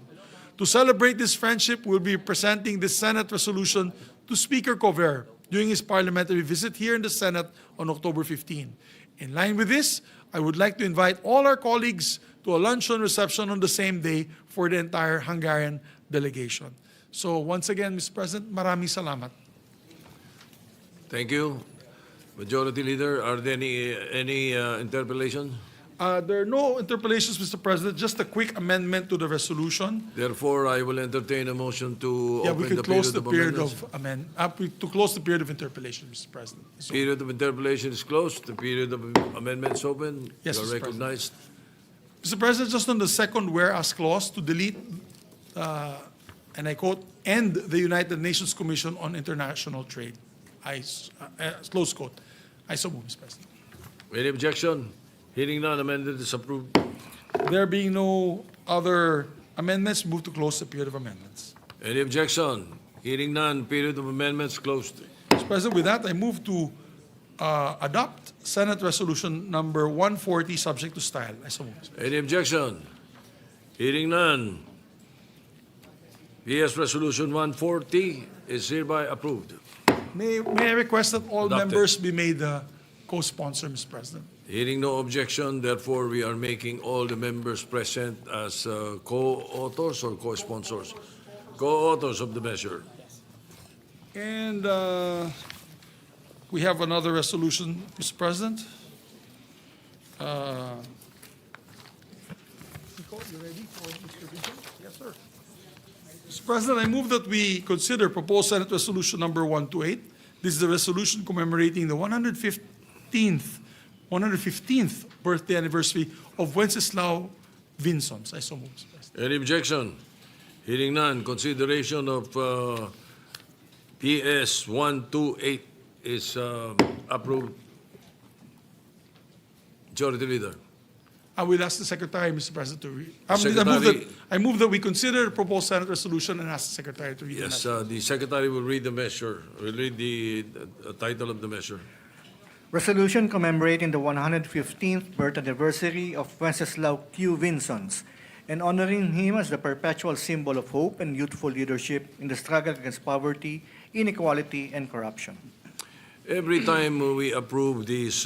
To celebrate this friendship, we'll be presenting the Senate resolution to Speaker Cover during his parliamentary visit here in the Senate on October 15. In line with this, I would like to invite all our colleagues to a luncheon reception on the same day for the entire Hungarian delegation. So once again, Mr. President, maraming salamat. Thank you. Majority Leader, are there any interpellation? There are no interpellations, Mr. President, just a quick amendment to the resolution. Therefore, I will entertain a motion to Yeah, we open could the close the period period of amendments. to close the period of interpellation, Mr. President. So, Period of interpellation is closed. The period of amendments open. Yes, You are Mr. President. recognized. Mr. President, just on the second whereas clause to delete, and I quote, end the United Nations Commission on International Trade. Close quote. I so move, Mr. President. Any objection? Hearing none, amended is approved. There being no other amendments, move to close the period of amendments. Any objection? Hearing none, period of amendments closed. Mr. President, with that, I move to adopt Senate Resolution number 140, subject to style. I so move, Mr. President. Any objection? Hearing none. PS Resolution 140 is hereby approved. May I request that all Adopted. members be made co-sponsor, Mr. President? Hearing no objection, therefore, we are making all the members present as co-authors or co-sponsors? Co-authors of the measure. And we have another resolution, Mr. President. Nicole, you ready for Mr. Vinzons? Yes, sir. Mr. President, I move that we consider proposed Senate Resolution number 128. This is the resolution commemorating the 115th birthday anniversary of Wenceslao Vinzons. I so move, Mr. President. Any objection? Hearing none, consideration of PS 128 is approved. Majority Leader. I will ask the Secretary, Mr. President, to read. Secretary- I move that we consider the proposed Senate resolution and ask the Secretary to read. Yes, the the Secretary will read the measure, will read the title of the measure. Resolution commemorating the 115th birth anniversary of Wenceslao Q. Vinzons and honoring him as the perpetual symbol of hope and youthful leadership in the struggle against poverty, inequality, and corruption. Every time we approve this,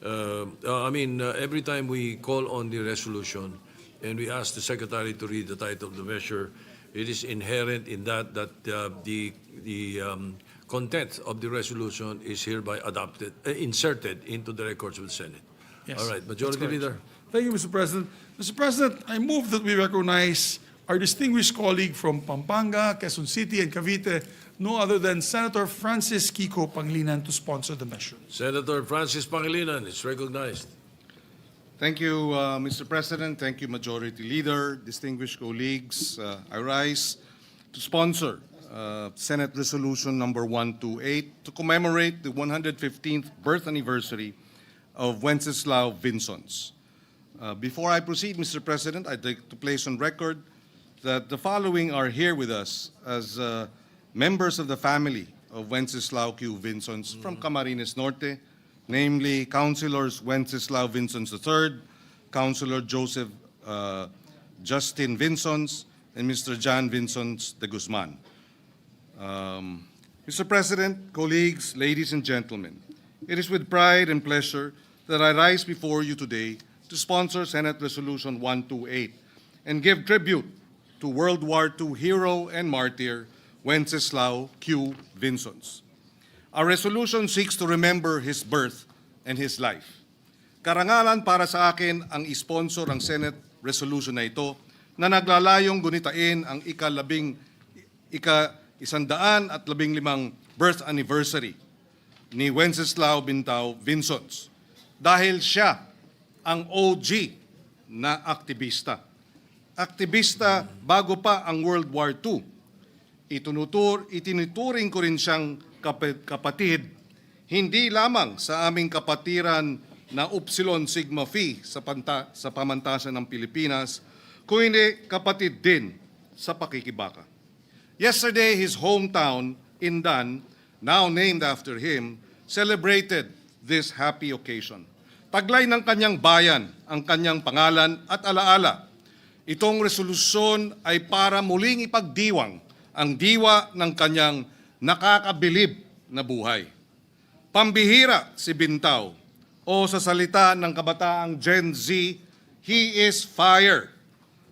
every time we call on the resolution and we ask the Secretary to read the title of the measure, it is inherent in that the content of the resolution is hereby adopted, inserted into the records of the Senate. Yes, All right, that's Majority correct. Leader. Thank you, Mr. President. Mr. President, I move that we recognize our distinguished colleague from Pampanga, Quezon City, and Cavite, no other than Senator Francis Kiko Pangilinan, to sponsor the measure. Senator Francis Pangilinan is recognized. Thank you, Mr. President. Thank you, Majority Leader, distinguished colleagues. I rise to sponsor Senate Resolution number 128 to commemorate the 115th birth anniversary of Wenceslao Vinzons. Before I proceed, Mr. President, I'd like to place on record that the following are here with us as members of the family of Wenceslao Q. Vinzons from Camarines Norte, namely Councilors Wenceslao Vinzons III, Councilor Joseph Justin Vinzons, and Mr. John Vinzons de Guzman. Mr. President, colleagues, ladies and gentlemen, it is with pride and pleasure that I rise before you today to sponsor Senate Resolution 128 and give tribute to World War II hero and martyr Wenceslao Q. Vinzons. Our resolution seeks to remember his birth and his life. Karangalan para sa akin ang isponsor ang Senate Resolution na ito na naglalayong gunitain ang ika-115 birth anniversary ni Wenceslao Bintao Vinzons dahil siya ang OG na aktivista. Aktivista bago pa ang World War II. Itinuturing ko rin siyang kapatid, hindi lamang sa aming kapatiran na Upsilon Sigma Phi sa pamantasan ng Pilipinas, kundi kapatid din sa pakikibaka. Yesterday, his hometown, Indan, now named after him, celebrated this happy occasion. Taglay ng kanyang bayan ang kanyang pangalan at alaala. Itong resolusyon ay para muling ipagdiwang ang diwa ng kanyang nakakabilib na buhay. Pambihira si Bintao, o sa salita ng kabataang Gen Z, he is fire.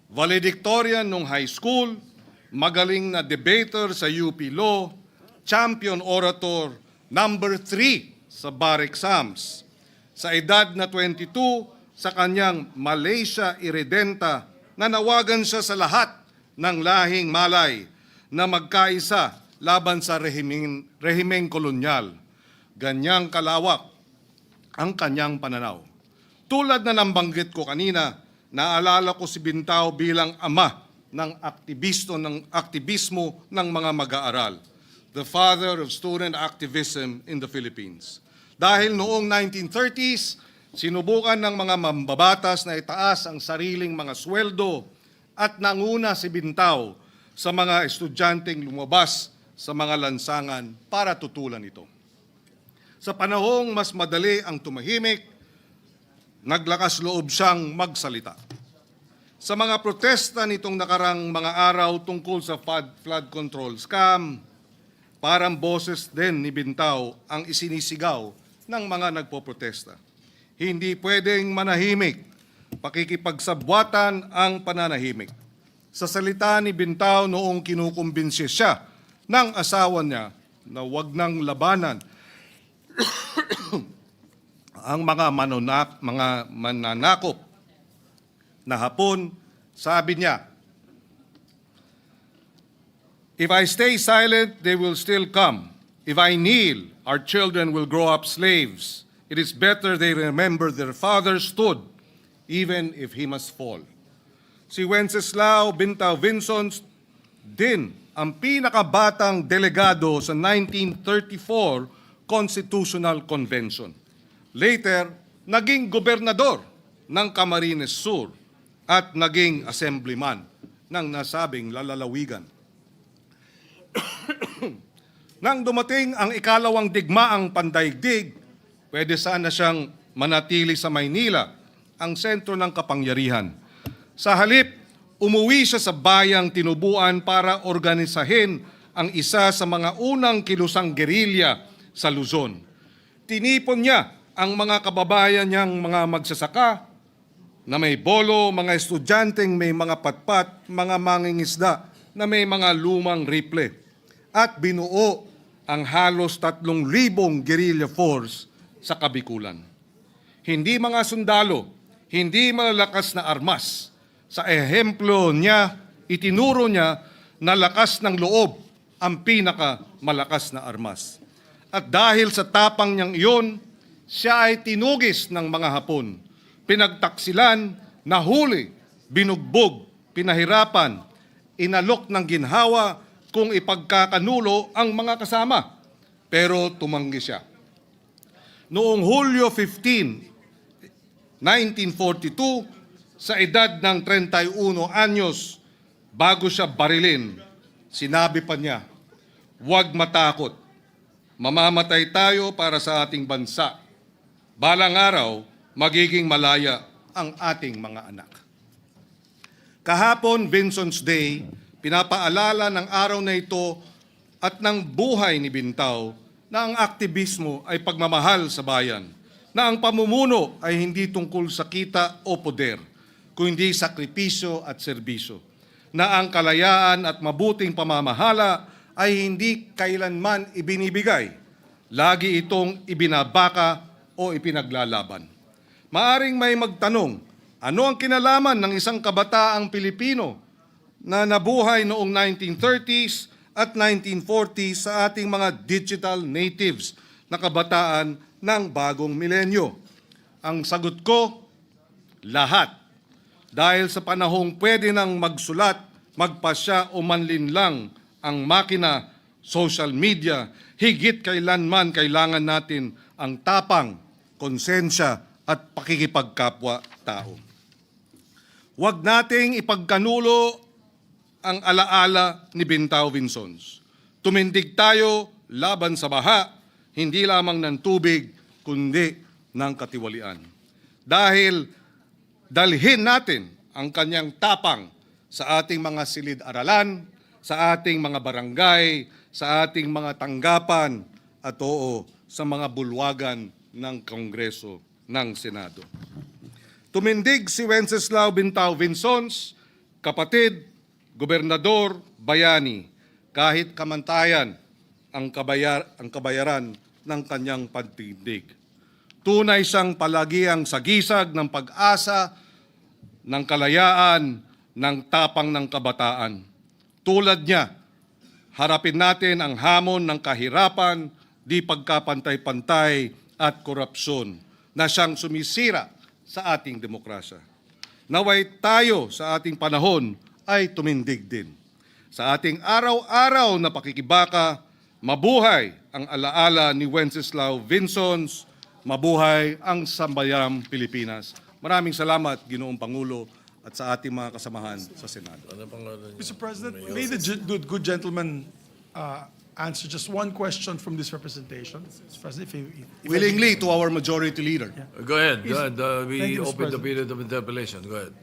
Valedictorian nung high school, magaling na debater sa UP Law, champion orator, number 3 sa bar exams. Sa edad na 22, sa kanyang Malaysia Irredenta, nanawagan siya sa lahat ng lahing Malay na magkaisa laban sa rehimeng kolonyal. Ganyang kalawak ang kanyang pananaw. Tulad na nabanggit ko kanina, naalala ko si Bintao bilang ama ng aktivismo ng mga mag-aaral, the father of student activism in the Philippines. Dahil noong 1930s, sinubukan ng mga mambabatas na itaas ang sariling mga sweldo at nanguna si Bintao sa mga estudyanteng lumabas sa mga lansangan para tutulan ito. Sa panahong mas madali ang tumahimik, naglakas loob siyang magsalita. Sa mga protesta nitong nakarang mga araw tungkol sa flood control scam, parang boses din ni Bintao ang isinisigaw ng mga nagpoprotesta. Hindi pwedeng manahimik, pakikipagsabwatan ang pananahimik. Sa salita ni Bintao noong kinukumbinsi siya ng asawa niya na wag nang labanan ang mga mananakop na Hapon, sabi niya, "If I stay silent, they will still come. If I kneel, our children will grow up slaves. It is better they remember their father stood, even if he must fall." Si Wenceslao Vinzons din ang pinakabatang delegado sa 1934 Constitutional Convention. Later, naging gobernador ng Camarines Sur at naging assemblyman ng nasabing lalawigan. Nang dumating ang ikalawang digmaang pandaigdig, pwede sana siyang manatili sa Maynila, ang sentro ng kapangyarihan. Sa halip, umuwi siya sa bayang tinubuan para organisahin ang isa sa mga unang kilusang gerilya sa Luzon. Tinipon niya ang mga kababayan niyang mga magsasaka na may bolo, mga estudyanteng may mga patpat, mga mangingisda na may mga lumang rifle, at binuo ang halos 3,000 guerrilla force sa Kabikulan. Hindi mga sundalo, hindi malalakas na armas. Sa ehemplo niya, itinuro niya na lakas ng loob ang pinakamalakas na armas. At dahil sa tapang niyang iyon, siya ay tinugis ng mga Hapon, pinagtaksilan, nahuli, binugbog, pinahirapan, inalok ng ginhawa kung ipagkakanulo ang mga kasama. Pero tumanggi siya. Noong Hulyo 15, 1942, sa edad ng 31 anyos, bago siya barilin, sinabi pa niya, "Huwag matakot. Mamamatay tayo para sa ating bansa. Balang araw, magiging malaya ang ating mga anak." Kahapon, Vinzons Day, pinapaalala ng araw na ito at ng buhay ni Bintao na ang aktivismo ay pagmamahal sa bayan, na ang pamumuno ay hindi tungkol sa kita o poder, kundi sakripisyo at serbisyo, na ang kalayaan at mabuting pamamahala ay hindi kailanman ibinibigay, lagi itong ibinabaka o ipinaglalaban. Maaring may magtanong, ano ang kinalaman ng isang kabataang Pilipino na nabuhay noong 1930s at 1940s sa ating mga digital natives na kabataan ng bagong milenyo? Ang sagot ko, lahat. Dahil sa panahong pwede nang magsulat, magpasya o manlinlang ang makina, social media, higit kailanman kailangan natin ang tapang, konsensya at pakikipagkapwa-tao. Huwag nating ipagkanulo ang alaala ni Vinzons. Tumindig tayo laban sa baha, hindi lamang ng tubig, kundi ng katiwalian. Dahil dalhin natin ang kanyang tapang sa ating mga silid-aralan, sa ating mga barangay, sa ating mga tanggapan, at oo, sa mga bulwagan ng Kongreso ng Senado. Tumindig si Wenceslao Vinzons, kapatid, gobernador, bayani, kahit kamantayan ang kabayaran ng kanyang pagtindig. Tunay siyang palagiang sagisag ng pag-asa, ng kalayaan, ng tapang ng kabataan. Tulad niya, harapin natin ang hamon ng kahirapan, di pagkapantay-pantay at korupsyon na siyang sumisira sa ating demokrasya. Naway tayo sa ating panahon ay tumindig din. Sa ating araw-araw na pakikibaka, mabuhay ang alaala ni Wenceslao Vinzons, mabuhay ang sambayang Pilipinas. Maraming salamat, Ginoong Pangulo, at sa ating mga kasamahan sa Senado. Mr. President, may the good gentleman answer just one question from this representation? Mr. President, if Willingly to our majority leader. Go ahead. Go ahead. Thank We you, Mr. open the President. period of interpellation. Go ahead.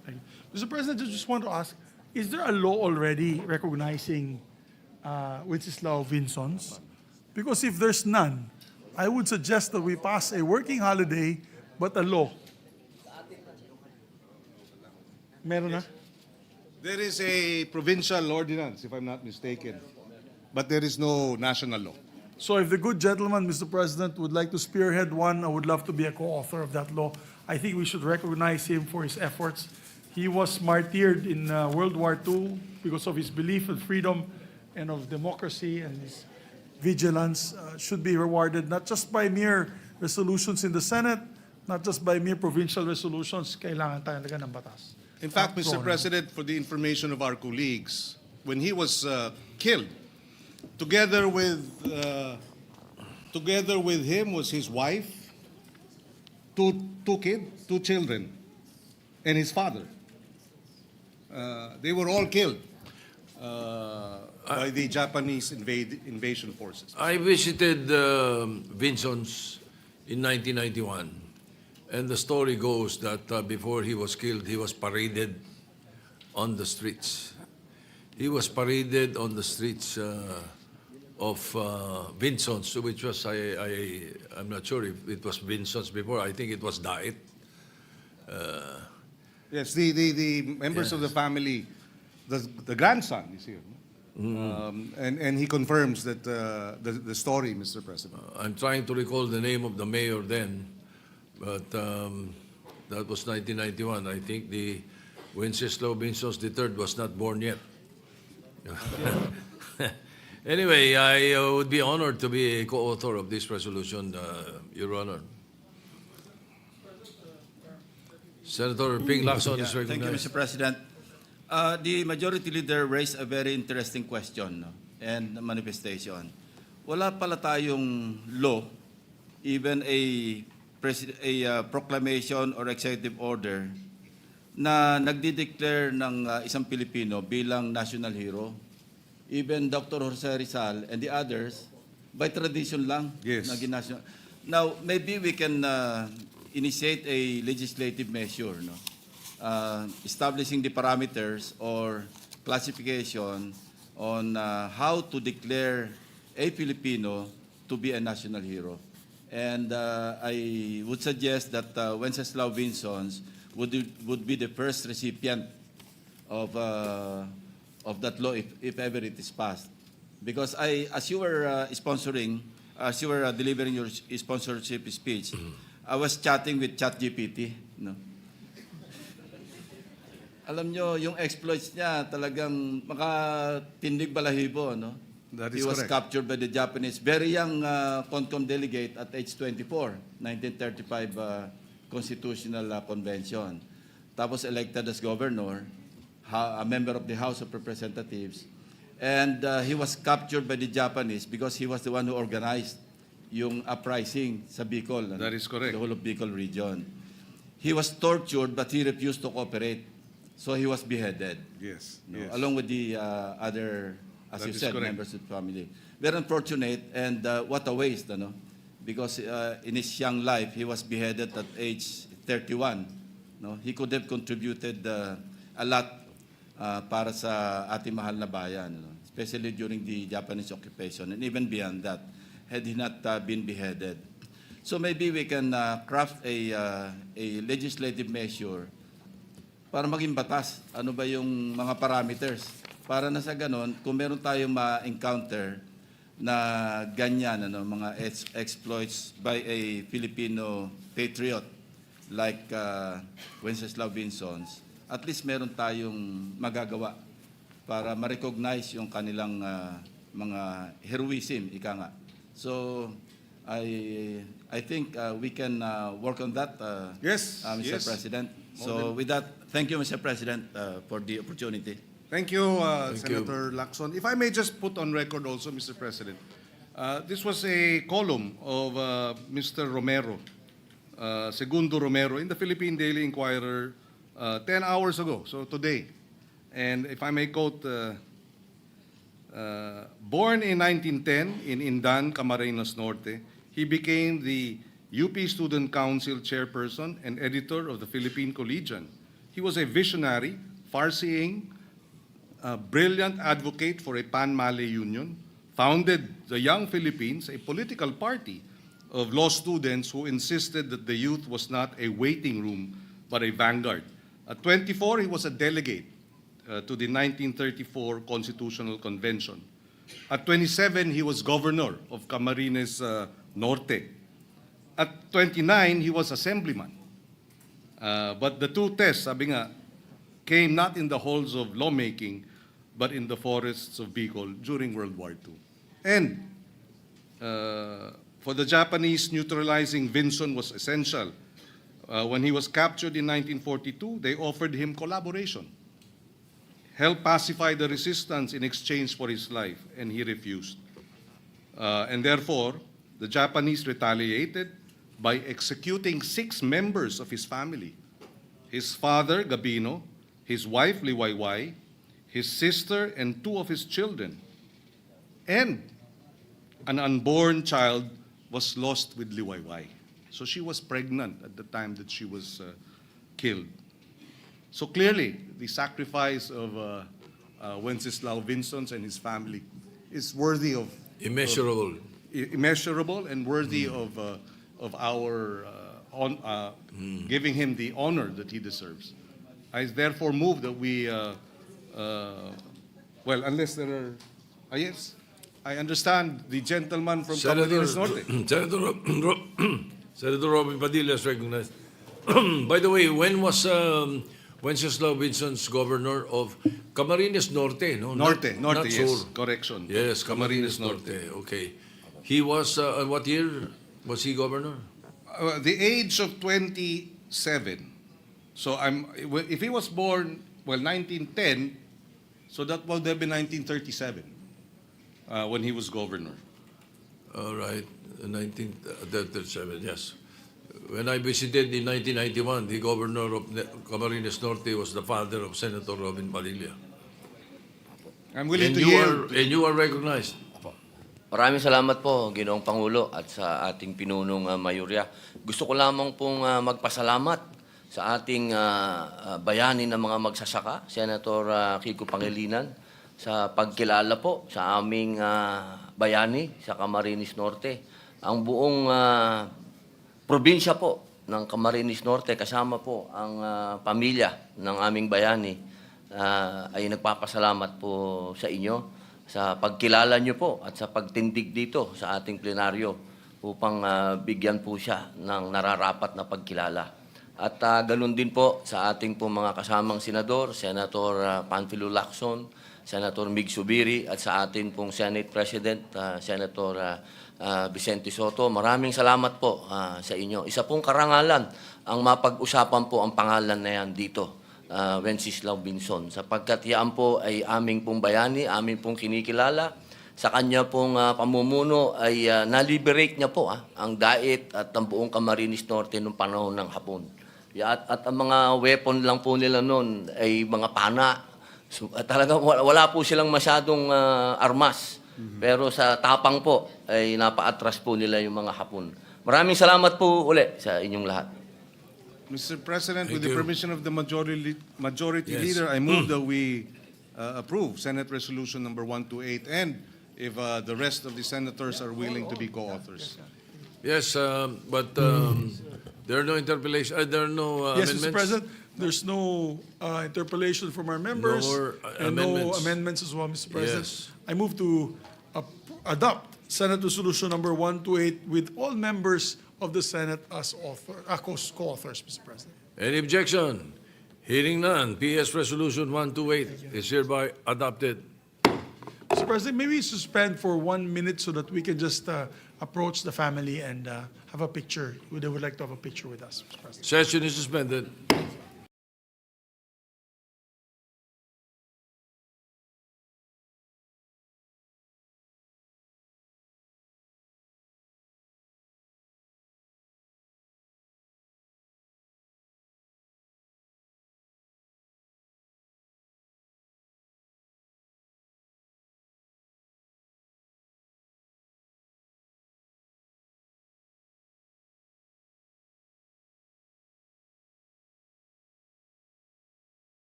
Mr. President, I just want to ask, is there a law already recognizing Wenceslao Vinzons? Because if there's none, I would suggest that we pass a working holiday but a law. Meron na? There is a provincial ordinance, if I'm not mistaken, but there is no national law. So if the good gentleman, Mr. President, would like to spearhead one, I would love to be a co-author of that law. I think we should recognize him for his efforts. He was martyred in World War II because of his belief in freedom and of democracy, and his vigilance should be rewarded not just by mere resolutions in the Senate, not just by mere provincial resolutions. Kailangan tayo talaga ng batas. In fact, Mr. President, for the information of our colleagues, when he was killed, together with him was his wife, two children, and his father. They were all killed by the Japanese invasion forces. I visited Vinzons in 1991, and the story goes that before he was killed, he was paraded on the streets. He was paraded on the streets of Vinzons, which was, I'm not sure if it was Vinzons before. I think it was Daet. Yes, the members of the family, the grandson is here. And he confirms that the story, Mr. President. I'm trying to recall the name of the mayor then, but that was 1991. I think the Wenceslao Vinzons III was not born yet. Anyway, I would be honored to be a co-author of this resolution, Your Honor. Senator Ping Lacson is Thank you, recognized. Mr. President. The majority leader raised a very interesting question and manifestation. Wala pala tayong law, even a proclamation or executive order na nagdi-declare ng isang Pilipino bilang national hero. Even Dr. Jose Rizal and the others, by tradition lang. Yes. Naging national. Now, maybe we can initiate a legislative measure, no? Establishing the parameters or classification on how to declare a Filipino to be a national hero. And I would suggest that Wenceslao Vinzons would be the first recipient of that law if ever it is passed. Because as you were as you were delivering your sponsorship speech, I was chatting with ChatGPT, no? Alam nyo, yung exploits niya talagang makatindig balahibo, no? That He is was correct. captured by the Japanese, very young CONCOM delegate at age 24, 1935 Constitutional Convention. tapos elected as governor, a member of the House of Representatives, and he was captured by the Japanese because he was the one who organized yung uprising sa Bicol. That is correct. The whole of Bicol region. He was tortured, but he refused to cooperate. So he was beheaded. Yes, No, yes. along with the other, as That you is said, correct. members of the family. Very unfortunate, and what a waste, ano? Because in his young life, he was beheaded at age 31. No? He could have contributed a lot para sa ating mahal na bayan, ano? Especially during the Japanese occupation, and even beyond that, had he not been beheaded. So maybe we can craft a legislative measure para maging batas. Ano ba yung mga parameters? Para na sa ganon, kung meron tayong ma-encounter na ganyan, ano, mga exploits by a Filipino patriot like Wenceslao Vinzons, at least meron tayong magagawa para ma-recognize yung kanilang mga heroism, ika nga. So, I think we can work on that, Yes, Mr. yes. President. So with that, thank you, Mr. President, for the opportunity. Thank you, Thank you. Senator Lacson. If I may just put on record also, Mr. President, this was a column of Mr. Romero, Segundo Romero, in the Philippine Daily Inquirer 10 hours ago, so today. And if I may quote, born in 1910 in Indan, Camarines Norte, he became the UP Student Council chairperson and editor of the Philippine Collegian. He was a visionary, far-seeing, brilliant advocate for a pan-Malay union, founded the Young Philippines, a political party of law students who insisted that the youth was not a waiting room, but a vanguard. At 24, he was a delegate to the 1934 Constitutional Convention. At 27, he was governor of Camarines Norte. At 29, he was assemblyman. But the two tests, sabi nga, came not in the halls of lawmaking, but in the forests of Bicol during World War II. And for the Japanese, neutralizing Vinson was essential. When he was captured in 1942, they offered him collaboration, help pacify the resistance in exchange for his life, and he refused. And therefore, the Japanese retaliated by executing 6 members of his family: his father, Gabino, his wife, Liwayway, his sister, and 2 of his children. And an unborn child was lost with Liwayway. So she was pregnant at the time that she was killed. So clearly, the sacrifice of Wenceslao Vinzons and his family is worthy of Immeasurable. immeasurable and worthy of our giving him the honor that he deserves. I therefore move that we, well, unless there are, yes, I understand the gentleman from Camarines Norte. Senator Robin Padilla is recognized. By the way, when was Wenceslao Vinzons governor of Camarines Norte? No, Norte, not Norte, yes, Sur. correction. Yes, Camarines Norte. Okay. He was, what year was he governor? The age of 27. So if he was born, well, 1910, so that would have been 1937 when he was governor. All right, 1937, yes. When I visited in 1991, the governor of Camarines Norte was the father of Senator Robin Padilla. I'm willing And to you yield. are, and you are recognized. Maraming salamat po, Ginoong Pangulo, at sa ating pinunong mayorya. Gusto ko lamang pong magpasalamat sa ating bayani ng mga magsasaka, Senator Kiko Pangilinan, sa pagkilala po sa aming bayani sa Camarines Norte. Ang buong probinsya po ng Camarines Norte, kasama po ang pamilya ng aming bayani, ay nagpapasalamat po sa inyo sa pagkilala nyo po at sa pagtindig dito sa ating plenaryo upang bigyan po siya ng nararapat na pagkilala. At ganun din po sa ating po mga kasamang senador, Senator Panfilo Lacson, Senator Mig Subiri at sa atin pong Senate President, Senator Vicente Soto. Maraming salamat po sa inyo. Isa pong karangalan ang mapag-usapan po ang pangalan na yan dito, Wenceslao Vinzons, sapagkat yan po ay aming pong bayani, aming pong kinikilala. Sa kanya pong pamumuno ay na-liberate niya po ang Daet at ang buong Camarines Norte noong panahon ng Hapon. At ang mga weapon lang po nila noon ay mga pana. So, talagang wala po silang masyadong armas. Pero sa tapang po ay napaatras po nila yung mga Hapon. Maraming salamat po uli sa inyong lahat. Mr. President, Thank with the you. permission of the majority Yes. leader, I move that we approve Senate Resolution number 128, and if the rest of the senators are willing to be co-authors. Yes, but there are no interpellation, there are no Yes, amendments? Mr. President, there's no interpellation from our members. No more, and amendments. no amendments as well, Mr. President. Yes. I move to adopt Senate Resolution number 128 with all members of the Senate as co-authors, Mr. President. Any objection? Hearing none, PS Resolution 128 is hereby adopted. Mr. President, may we suspend for 1 minute so that we can just approach the family and have a picture. They would like to have a picture with us, Mr. President. Session is suspended.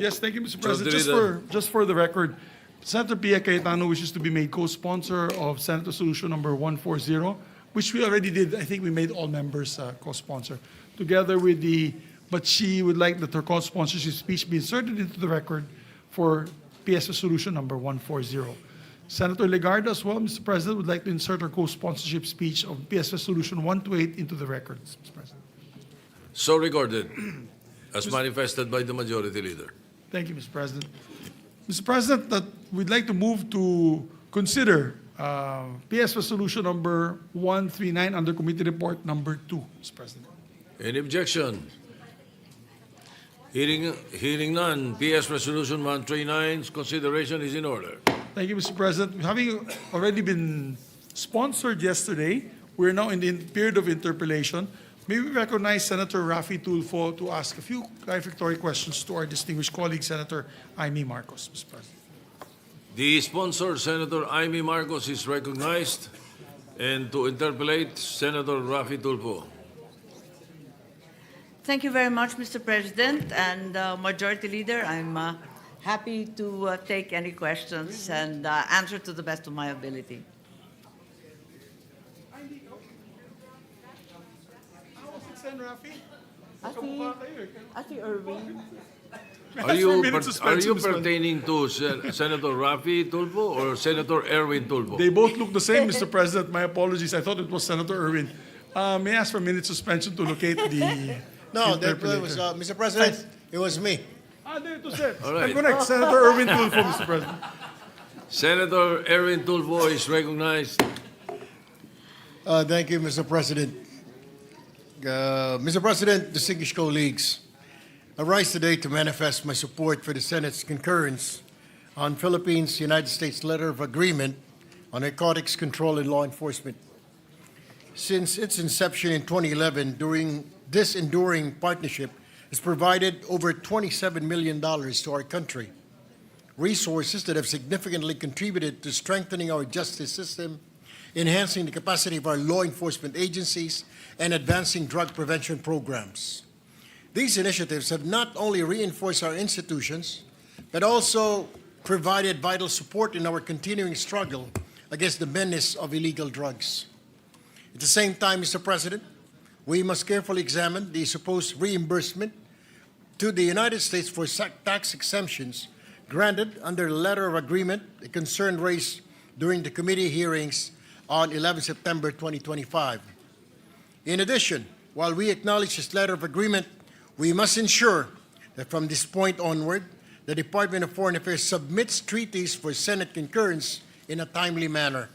Yes, thank you, Mr. Majority President. Leader. Just for the record, Senator Pia Cayetano wishes to be made co-sponsor of Senate Resolution number 140, which we already did. I think we made all members co-sponsor, together with but she would like that her co-sponsorship speech be inserted into the record for PS Resolution number 140. Senator Legarda as well, Mr. President, would like to insert her co-sponsorship speech of PS Resolution 128 into the records, Mr. President. So recorded, as manifested by the Majority Leader. Thank you, Mr. President. Mr. President, that we'd like to move to consider PS Resolution number 139 under Committee Report number 2, Mr. President. Any objection? Hearing none, PS Resolution 139's consideration is in order. Thank you, Mr. President. Having already been sponsored yesterday, we're now in the period of interpellation. May we recognize Senator Raffy Tulfo to ask a few clarificatory questions to our distinguished colleague, Senator Amy Marcos, Mr. President. The sponsor, Senator Amy Marcos, is recognized, and to interpellate, Senator Raffy Tulfo. Thank you very much, Mr. President and Majority Leader. I'm happy to take any questions and answer to the best of my ability. Ate Irving. Are you minute suspension, Mr. pertaining to Senator Raffy Tulfo or Senator Erwin Tulfo? They both look the same, Mr. President. My apologies. I thought it was Senator Irwin. May I ask for a minute suspension to locate the No, that interpolator? was, Mr. President, it was me. There it was it. All right. I'm correct. Senator Irwin Tulfo, Mr. President. Senator Erwin Tulfo is recognized. Thank you, Mr. President. Mr. President, distinguished colleagues, I rise today to manifest my support for the Senate's concurrence on Philippines-United States Letter of Agreement on Narcotics Control and Law Enforcement. Since its inception in 2011, during this enduring partnership has provided over $27 million to our country, resources that have significantly contributed to strengthening our justice system, enhancing the capacity of our law enforcement agencies, and advancing drug prevention programs. These initiatives have not only reinforced our institutions, but also provided vital support in our continuing struggle against the menace of illegal drugs. At the same time, Mr. President, we must carefully examine the supposed reimbursement to the United States for tax exemptions granted under the letter of agreement, a concern raised during the committee hearings on 11 September 2025. In addition, while we acknowledge this letter of agreement, we must ensure that from this point onward, the Department of Foreign Affairs submits treaties for Senate concurrence in a timely manner.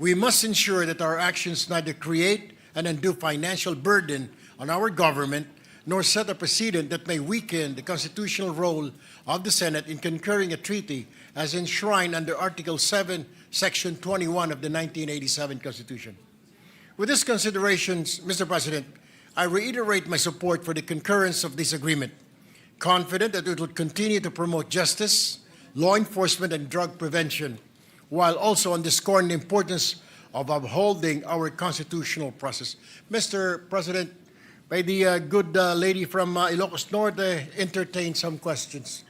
We must ensure that our actions neither create an undue financial burden on our government nor set a precedent that may weaken the constitutional role of the Senate in concurring a treaty as enshrined under Article 7, Section 21 of the 1987 Constitution. With these considerations, Mr. President, I reiterate my support for the concurrence of this agreement, confident that it will continue to promote justice, law enforcement, and drug prevention, while also underscoring the importance of upholding our constitutional process. Mr. President, may the good lady from Ilocos Norte entertain some questions.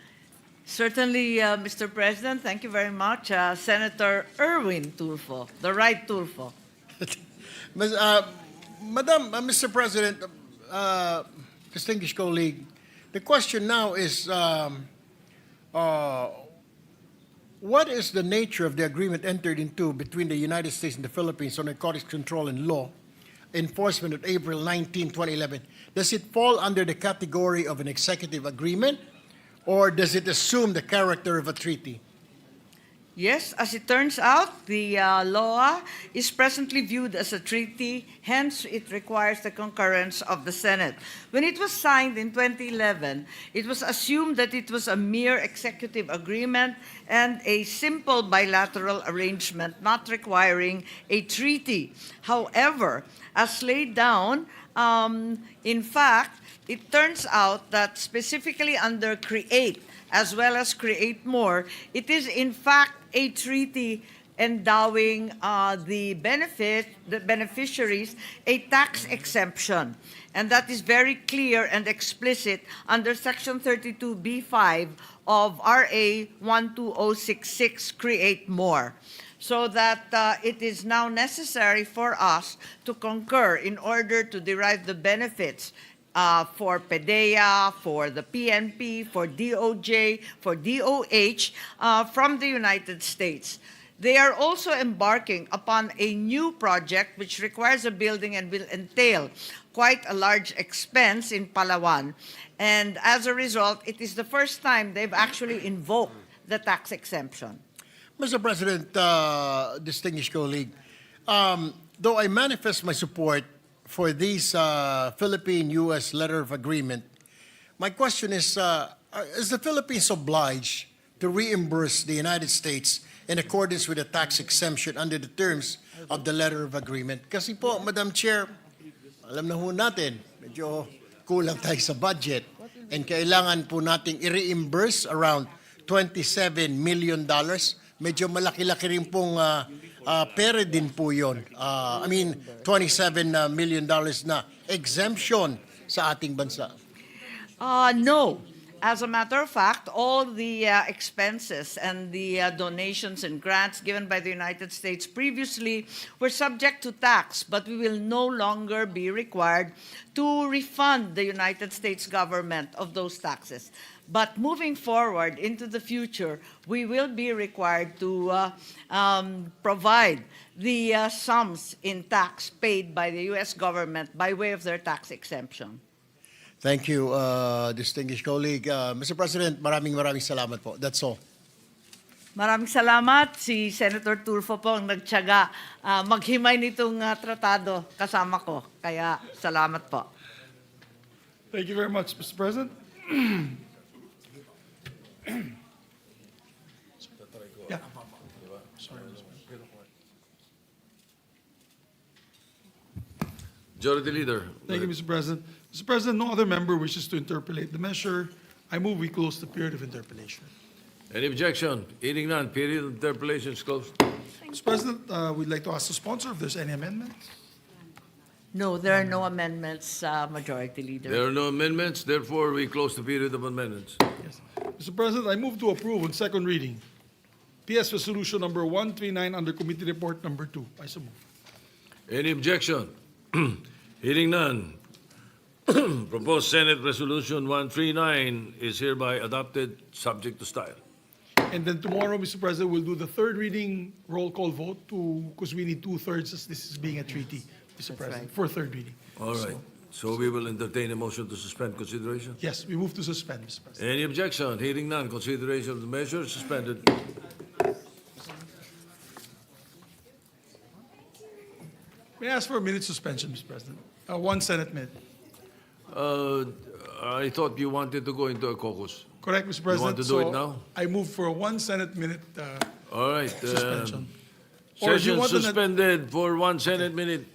Certainly, Mr. President. Thank you very much. Senator Erwin Tulfo, the right Tulfo. Madam, Mr. President, distinguished colleague, the question now is, what is the nature of the agreement entered into between the United States and the Philippines on narcotics control and law enforcement of April 19, 2011? Does it fall under the category of an executive agreement, or does it assume the character of a treaty? Yes, as it turns out, the law is presently viewed as a treaty, hence it requires the concurrence of the Senate. When it was signed in 2011, it was assumed that it was a mere executive agreement and a simple bilateral arrangement not requiring a treaty. However, as laid down, in fact, it turns out that specifically under CREATE, as well as CREATE More, it is in fact a treaty endowing the beneficiaries a tax exemption. And that is very clear and explicit under Section 32B5 of RA 12066, Create More. So that it is now necessary for us to concur in order to derive the benefits for PDEA, for the PNP, for DOJ, for DOH from the United States. They are also embarking upon a new project which requires a building and will entail quite a large expense in Palawan. And as a result, it is the first time they've actually invoked the tax exemption. Mr. President, distinguished colleague, though I manifest my support for this Philippine-U.S. letter of agreement, my question is the Philippines obliged to reimburse the United States in accordance with the tax exemption under the terms of the letter of agreement? Kasi po, Madam Chair, alam na ho natin, medyo kulang tayo sa budget and kailangan po nating i-reimburse around $27 million. Medyo malaki-laki rin pong pera din po yun. I mean, $27 million na exemption sa ating bansa. No. As a matter of fact, all the expenses and the donations and grants given by the United States previously were subject to tax, but we will no longer be required to refund the United States government of those taxes. But moving forward into the future, we will be required to provide the sums in tax paid by the U.S. government by way of their tax exemption. Thank you, distinguished colleague. Mr. President, maraming salamat po. That's all. Maraming salamat. Si Senator Tulfo po ang nagtiyaga maghimay nitong tratado kasama ko. Kaya salamat po. Thank you very much, Mr. President. Yeah. Majority Leader. Thank you, Mr. President. Mr. President, no other member wishes to interpolate the measure. I move we close the period of interpolation. Any objection? Hearing none, period of interpolation is closed. Mr. President, we'd like to ask the sponsor if there's any amendments. No, there are no amendments, Majority Leader. There are no amendments, therefore we close the period of amendments. Yes. Mr. President, I move to approve on second reading PS Resolution number 139 under Committee Report number 2. I so move. Any objection? Hearing none. Proposed Senate Resolution 139 is hereby adopted, subject to style. And then tomorrow, Mr. President, we'll do the third reading roll call vote because we need 2/3 as this is being a treaty, Mr. President, for third reading. All right. So we will entertain a motion to suspend consideration. Yes, we move to suspend, Mr. President. Any objection? Hearing none, consideration of the measure suspended. May I ask for a minute suspension, Mr. President? 1 Senate minute. I thought you wanted to go into a caucus. Correct, Mr. You President. want to do it now? I move for a 1 Senate minute All right. suspension. Or if you Session want an- suspended for 1 Senate minute.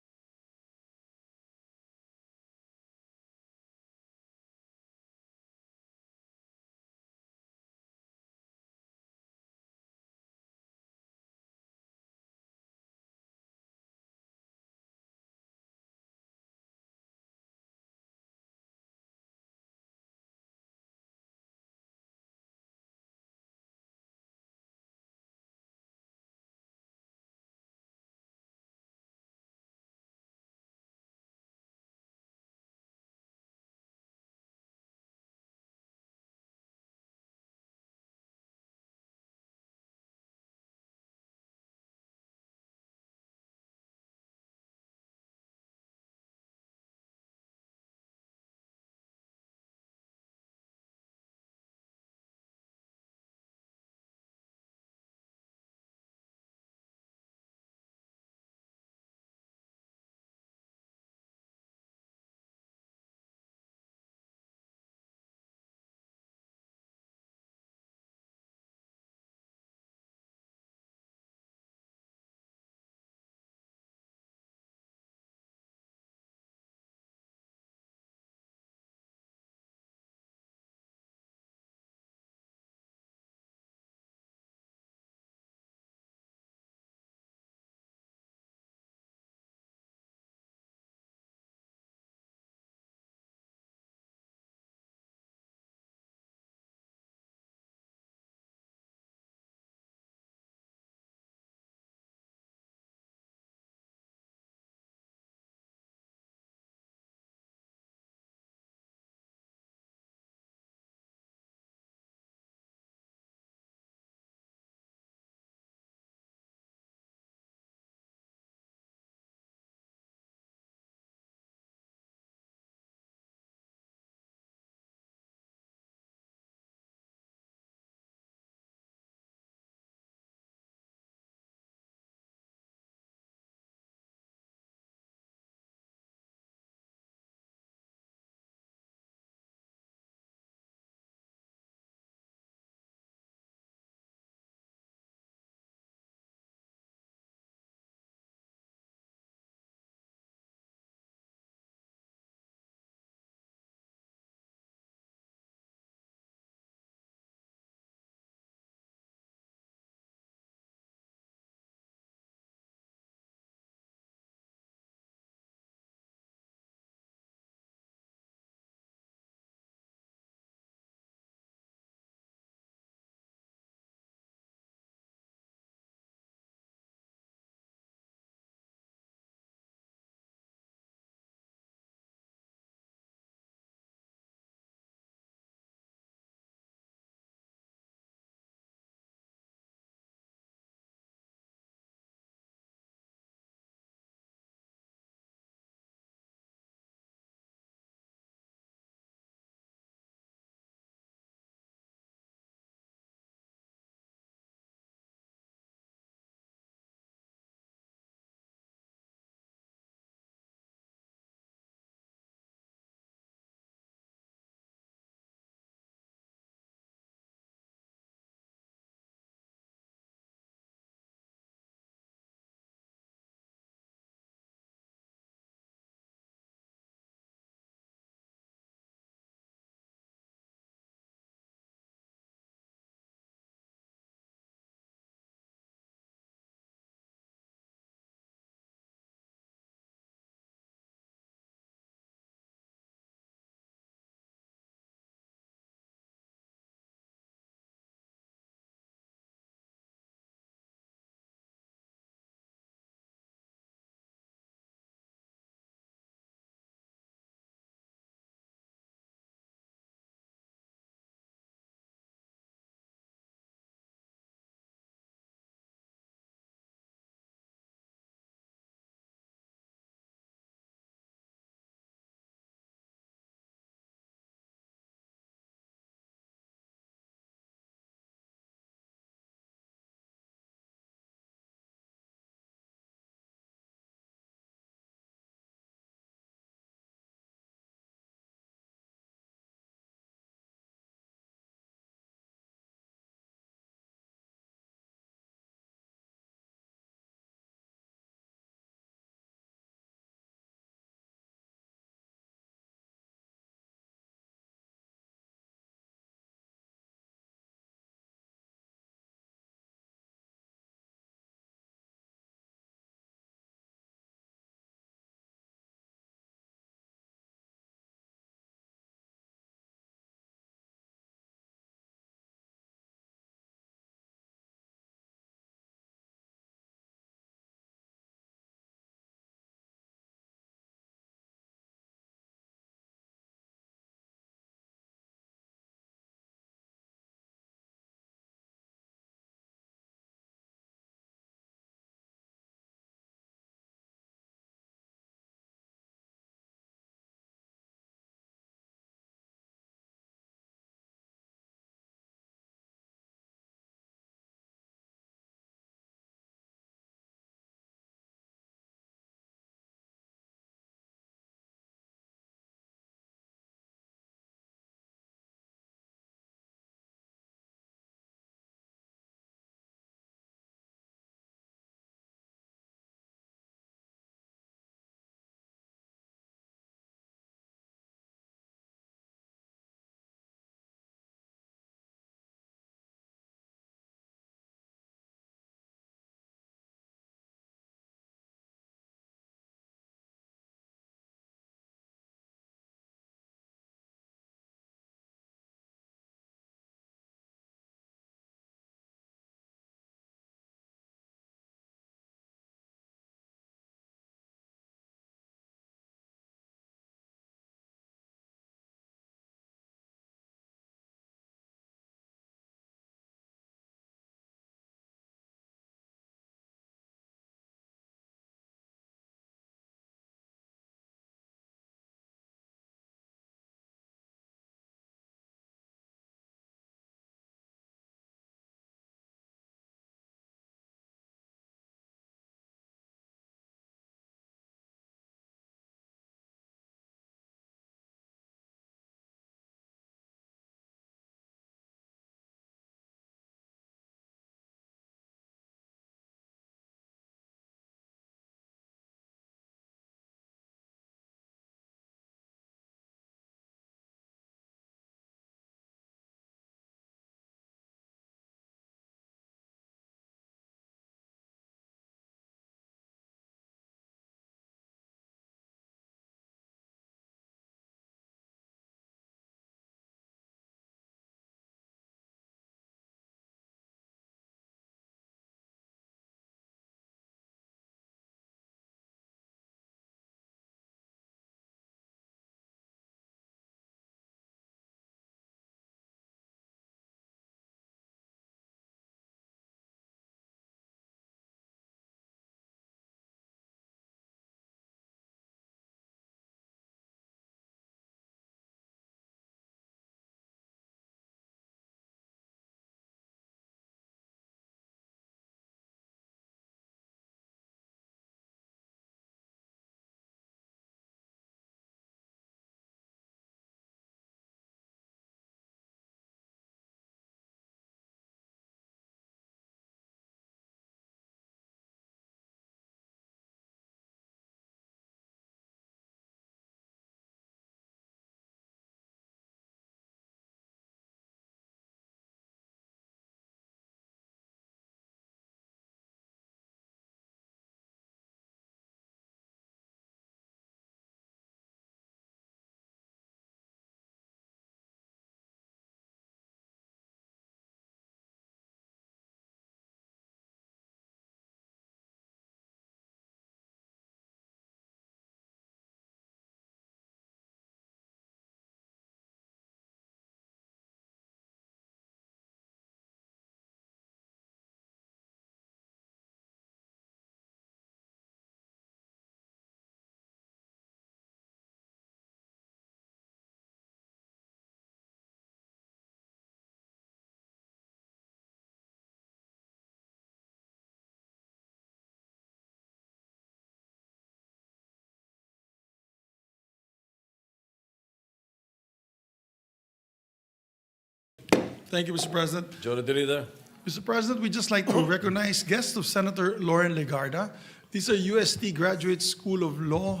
Thank you, Mr. President. Majority Leader. Mr. President, we'd just like to recognize guests of Senator Lauren Legarda. These are UST Graduate School of Law.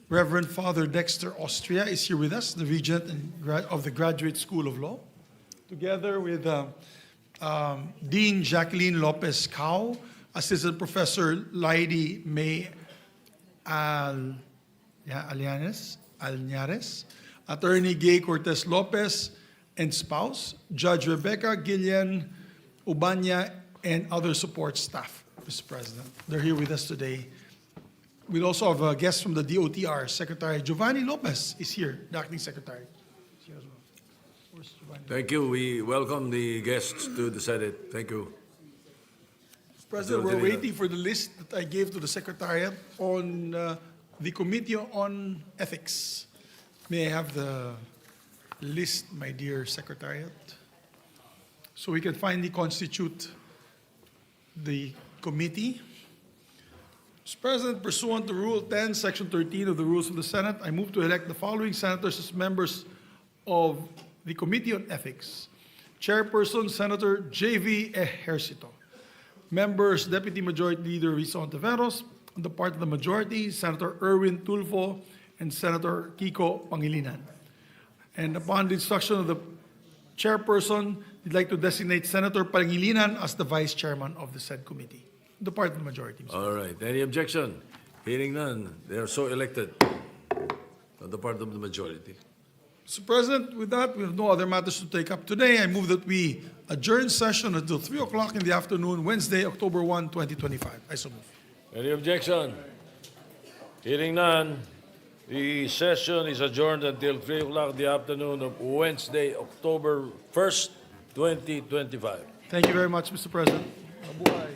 Reverend Father Dexter Austria is here with us, the Regent of the Graduate School of Law, together with Dean Jacqueline Lopez Cao, Assistant Professor Lady May Alñares, Attorney Gay Cortez Lopez and spouse, Judge Rebecca Gillian Ubanya, and other support staff, Mr. President. They're here with us today. We also have a guest from the DOTR, Secretary Giovanni Lopez is here, the acting secretary. He's here as well. Where's Giovanni? Thank you. We welcome the guests to the Senate. Thank you. Mr. President, we're Majority Leader. waiting for the list that I gave to the Secretariat on the Committee on Ethics. May I have the list, my dear Secretariat? So we can finally constitute the committee. Mr. President, pursuant to Rule 10, Section 13 of the Rules of the Senate, I move to elect the following senators as members of the Committee on Ethics. Chairperson, Senator J.V. Ejercito. Members, Deputy Majority Leader Risa Ontiveros. On the part of the majority, Senator Erwin Tulfo and Senator Kiko Pangilinan. And upon the instruction of the chairperson, we'd like to designate Senator Pangilinan as the vice chairman of the said committee. The part of the majority, Mr. All right. Any objection? Hearing none. They are so elected on the part of the majority. Mr. President, with that, we have no other matters to take up today. I move that we adjourn session until 3 o'clock in the afternoon, Wednesday, October 1, 2025. I so move. Any objection? Hearing none. The session is adjourned until 3 o'clock in the afternoon of Wednesday, October 1st, 2025. Thank you very much, Mr. President. Mabuhay.